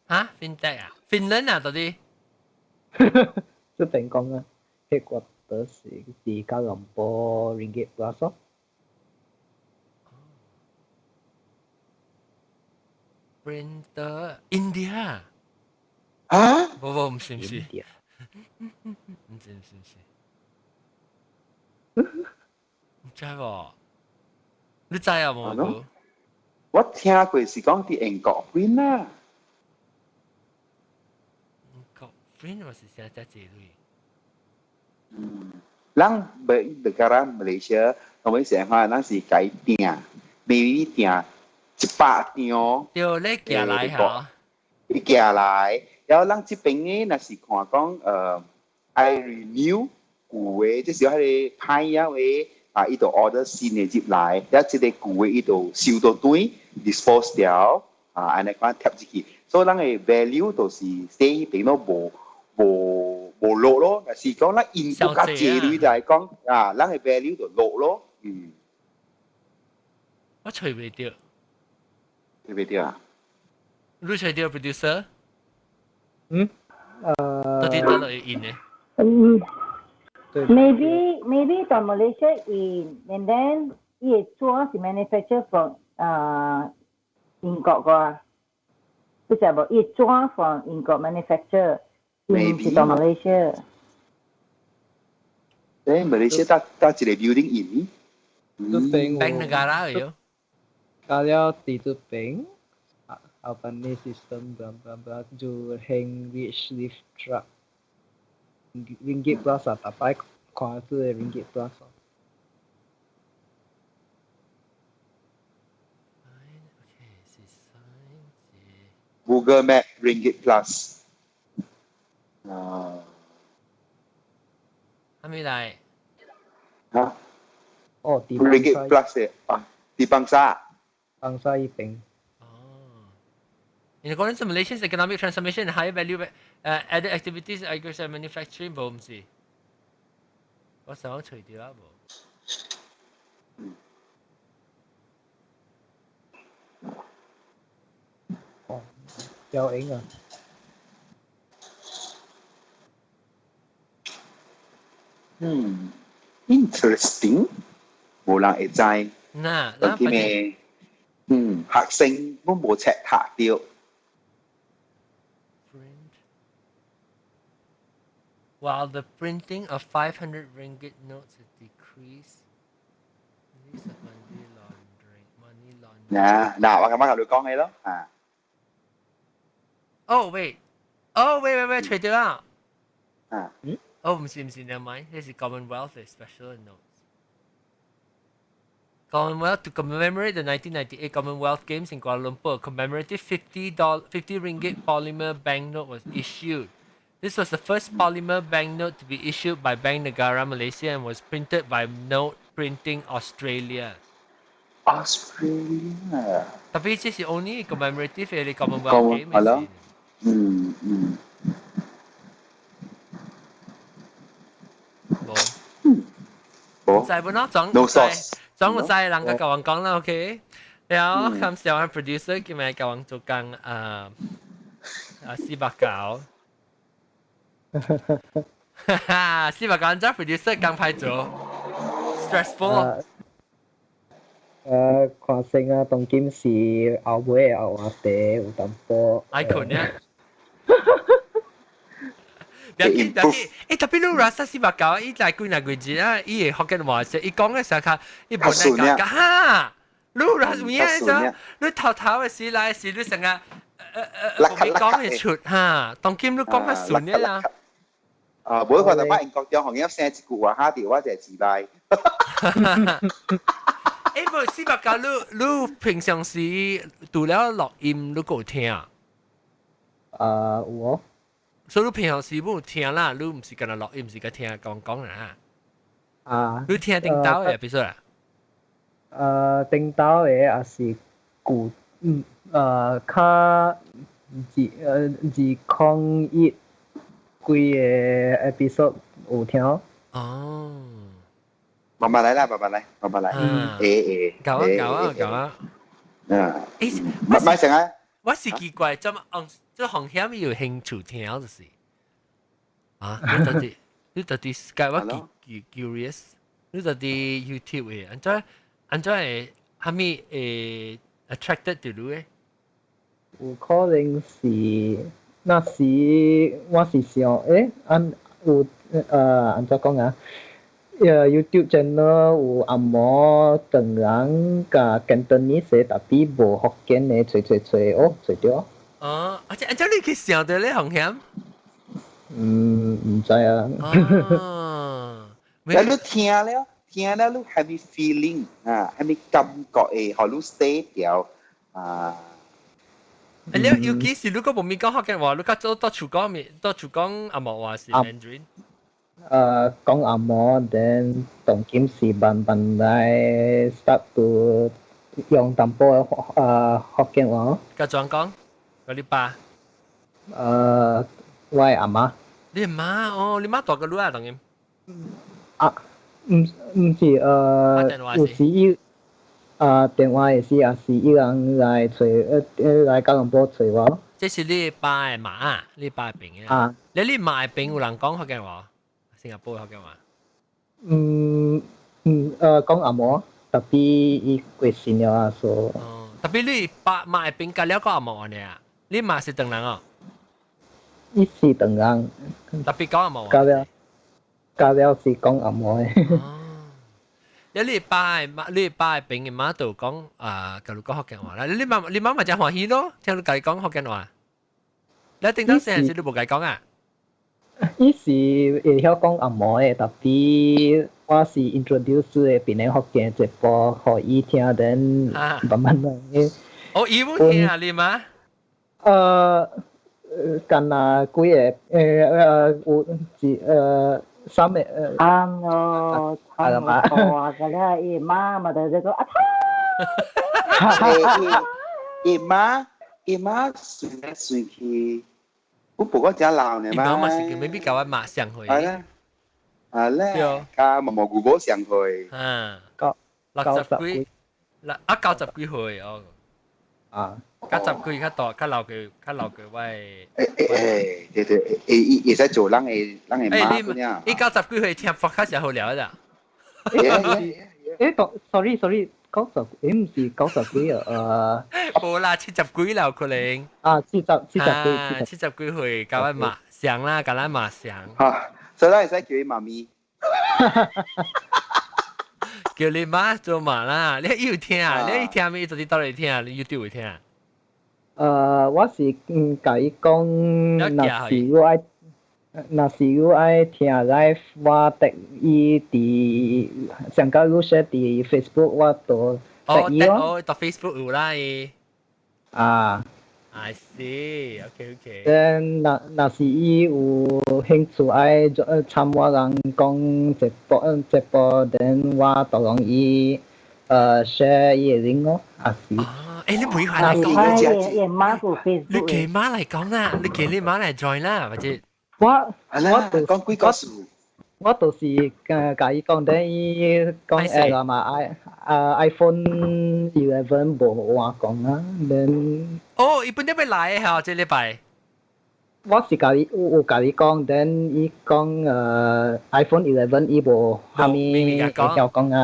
嚇 fintech 啊？Finland 啊，到底这边讲啊，headquarters 是伫吉隆坡 Ringgit Plus 咯。Printer India 啊？唔是，唔是，唔知喎，你知啊冇？我聽過是講啲英國 print 啦。英國 print 我是寫只字類。咱negara Malaysia，我們成下咱是改訂，maybe 訂100張。對，你寄來嚇。你寄來，然後咱這邊嘅若是看講I renew 舊嘅，即是迄個派呀嘅啊，伊度 order 新嘅入來，然後即個舊嘅伊度收到堆 dispose 掉啊，安尼講貼入去，所以咱嘅 value 就是 stay 邊度無落咯。若是講咱英國較濟類來講啊，咱嘅 value 就落咯。我吹袂到。對唔對啊？你吹到 producer？到底得落去印嘅？Maybe from Malaysia in, and then 伊做是 manufacture from 英國個，不是無？伊做 from 英國 manufacture， maybe 是到 Malaysia。誒，Malaysia 搭一個 building in，這邊Bank negara嘅。Kalau di tu bank, apa ni sistem bla ju hang rich lift truck Ringgit Plus ah, tapi kau tu Ringgit Plus. Google Map Ringgit Plus。係咪嚟？嚇？哦，di Ringgit Plus 嘅啊，di Bangsa。Bangsa Ipeng. In accordance to Malaysia's economic transformation and higher value added activities, agriculture and manufacturing 冇唔是。我想除掉啦冇。哦，有影啊。interesting，冇人會知。嗱，咁啲咩？學生都冇赤塔掉。While the printing of 500 ringgit notes has decreased, release of money laundering. 嗱，我咁樣同你講起咯，啊。Oh wait，除掉啦。啊。哦，唔是，never mind. This is Commonwealth special notes. Commonwealth to commemorate the 1998 Commonwealth Games in Kuala Lumpur, a commemorative 50 ringgit polymer banknote was issued. This was the first polymer banknote to be issued by Bank Negara Malaysia and was printed by Note Printing Australia. Australia. Tapi this is only commemorative of the Commonwealth Games. Hello. 冇。就係本咯，總我就係人家教人講啦 ，OK。然後咁時候我 producer 叫咩教人做緊司白教。司白教真 producer 更快做 ，stressful。看成啊，當今是後尾後下地有淡薄。icon 啊。tapi lu rasa si bakal i lai kui na kui ji ah i Hokkien話說，i講嘅時候佢i本來講哈，lu rasa咩啫？lu 頭嘅時來時lu成日我講嘅出哈，當今 lu 講乜順嘅啦？每個就把英國獎行業寫一句話下掉，我就係自帶。不si bakal lu 平常時讀了錄音 lu 夠聽啊？有。所以你平常時冇聽啦，你唔是跟佢錄音，唔是跟聽講啦。你聽頂到嘅 episode 啊？頂到嘅也是舊，較201幾個 episode 有聽。哦。慢慢來啦，慢慢來。搞啊。咪成啊！我是奇怪，這行險有興趣聽就是。啊，你到底 Skype 我 curious， 你到底 YouTube 嘅，安怎會蝦米attracted to 你嘅？有可能是那時我是想有安怎講啊？YouTube channel 有按摩唐人甲 Cantonese 特別無福建嘅吹哦，吹着。哦，安怎你去想到咧風險？唔知啊。哦，แล้ว你聽了你係咪 feeling 係咪感覺誒，好你 stay 掉你尤其是如果無咪講福建話，你較做多處講阿莫話是 Mandarin。講按摩 then 當今時慢來 start to 用淡薄福建話。甲怎講？你爸？我係阿媽。你媽哦，你媽大個女啊，當然。唔是有時電話也是也是有人來找來吉隆坡找我。這是你爸嘅媽啊，你爸嘅邊啊？你媽嘅邊有人講福建話？新加坡福建話？講阿摩，特別伊過身了啊，所。哦，特別你爸媽嘅邊甲了個阿摩呢啊？你媽是唐人哦？伊是唐人。特別講阿摩。加了是講阿摩嘅。你爸嘅邊嘅媽度講甲你講福建話啦。你媽咪真歡喜咯，聽你甲你講福建話。你頂當時係你冇甲伊講啊？伊是會曉講阿摩嘅，特別我是 introduce 嘅邊個福建直播，互伊聽，等慢慢嚟。哦，伊冇聽啊，你媽？近啊，幾個三個啱咯，差唔多啊，嗰啲姨媽咪就係個阿姨媽算嚟算去，我不過只鬧你嘛。姨媽咪是叫未必教我媽上去。係咧，加蘑菇寶上去。60幾，90幾歲哦。90幾較大，較老嘅喂。對，會使做人嘅媽嗰啲啊。你90幾歲聽 podcast 就好聊咋？sorry，唔是90幾啊？冇啦，70幾啦可能。70幾歲教我媽上啦，教我媽上。嚇，所以會使叫佢媽咪。叫你媽做媽啦，你要聽啊？你聽咩？到底到嚟聽啊？你 YouTube 會聽啊？我是甲伊講，若是有愛聽 live， 我tag伊佇上個有寫佇 Facebook， 我就tag伊咯。到 Facebook 有啦伊。I see， OK。then 若是伊有興趣愛參我人講直播 then 我就容易share 伊個 link 咯，是。你每下嚟講，你媽個 Facebook， 你叫媽嚟講啦，你叫你媽嚟 join 啦，或者我講幾個數。我就是甲伊講，等伊講啦嘛，iPhone 11無話講啊， then 伊本來要來嘅這禮拜。我是甲伊講，then 伊講iPhone 11伊無蝦米會曉講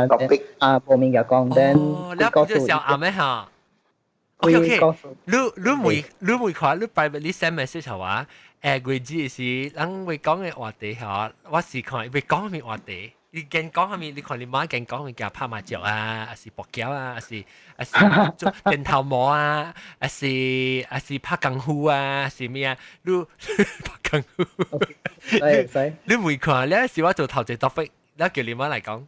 啊，無明甲講 then 你講就小暗嘅嚇。OK， 你會看你 private send message 係話？佢只是人會講嘅話題嚇，我是看會講咩話題。你見講咩？你看你媽見講咩叫拍麻雀啊，還是搏膠啊，還是做電頭毛啊，還是拍功夫啊，是咩啊？你拍功夫。你會看咧？是我做頭一 topic，你叫你媽嚟講。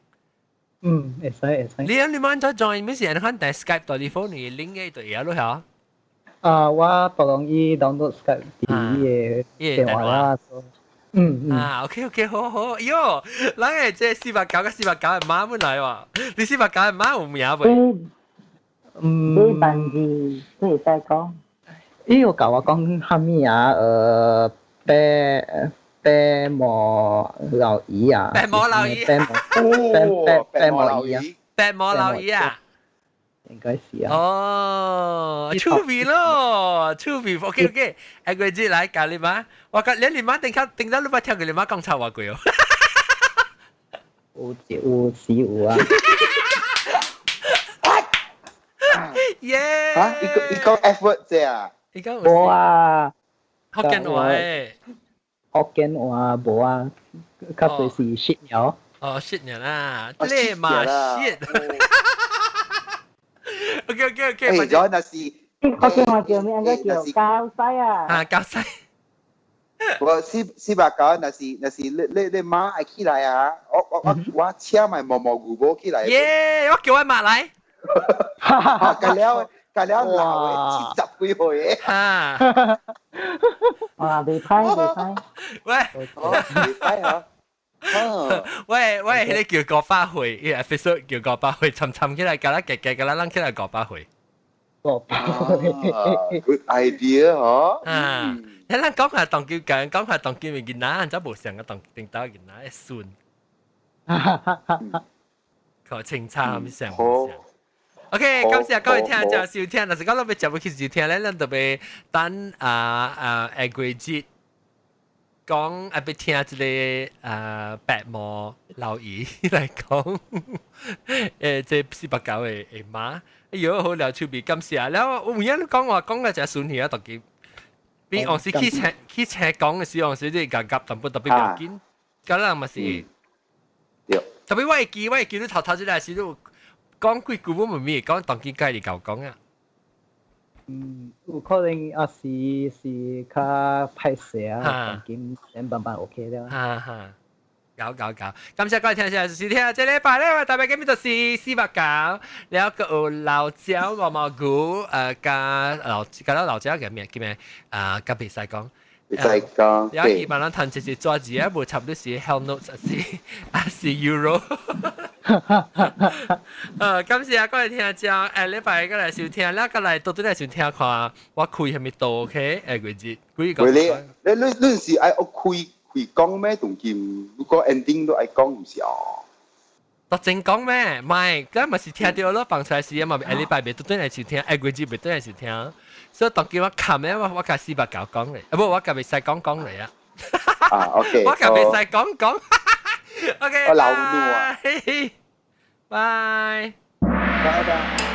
會使。你媽再 join 咩事？你看但 Skype 到你 phone 你 link 嘅對嘢咯嚇。我就容易 download Skype 啲電話啦。OK， 好，喲，人誒即489嘅489嘅媽本來喎，你489嘅媽有名未？你文字你會使講。伊有甲我講蝦米啊？白毛老姨啊。白毛老姨。白毛老姨啊。白毛老姨啊。應該是啊。哦，趣味咯，趣味。OK，誒，佢知嚟教你嘛？我講你媽定得你媽聽佢你媽講臭話句哦。有時有啊。耶！啊，一個 effort 啫啊。依家冇啊，福建話誒。福建話冇啊，較多是shit鳥。哦，shit 人啦，你嘛 shit。OK，誒，咗那是。福建話叫咩？應該叫膠西啊。啊，膠西。我四百九，那是你媽愛起來啊！我車埋毛毛菇寶起來。耶！我叫我媽嚟。隔了老嘅70幾歲嘅。嚇！哇，未歹。喂，未歹啊！喂，你叫個花會，依 episode 叫個花會，沉起來，隔啦夾隔啦，攏起來個花會。Good idea 嗬。啊，你咱講下當叫講下當叫嘅囡仔，就無上嘅當定到囡仔一孫。個清差唔上唔上。OK，感謝各位聽眾收聽，但是講到要接要去收聽咧，咱特別等下個節講要聽一個白毛老姨來講，這489嘅媽，哎呦好聊趣味，感謝。然後有影講話講嘅就係順氣啊，特別比往時去車講嘅時，往時啲夾夾淡薄特別要緊，咁啦咪是。特別我會記你頭即個時都。講幾句我唔咩講，當見介你教講啊。有可能啊是較歹勢啊，當見先慢慢 OK 了。搞，感謝各位聽眾收聽，這禮拜咧我特別今日就是489，แล้วก็老椒毛毛菇加老椒叫咩加比賽講。有一萬人談就是抓字啊，無差不多是 hell notes 是 euro。感謝各位聽眾，禮拜個嚟收聽，แล้ว個嚟到底嚟收聽看我開係咪到 OK？佢節幾個？你是愛我開講咩？同見如果 ending 都愛講唔是哦。特正講咩？唔係，咁咪是聽到咯，放出來時啊嘛，禮拜未到底嚟收聽，佢節未到嚟收聽。所以當叫我冚咧，我甲489講嚟，不，我甲未使講嚟啊。OK，我甲未使講。OK，我老怒啊。拜。拜拜。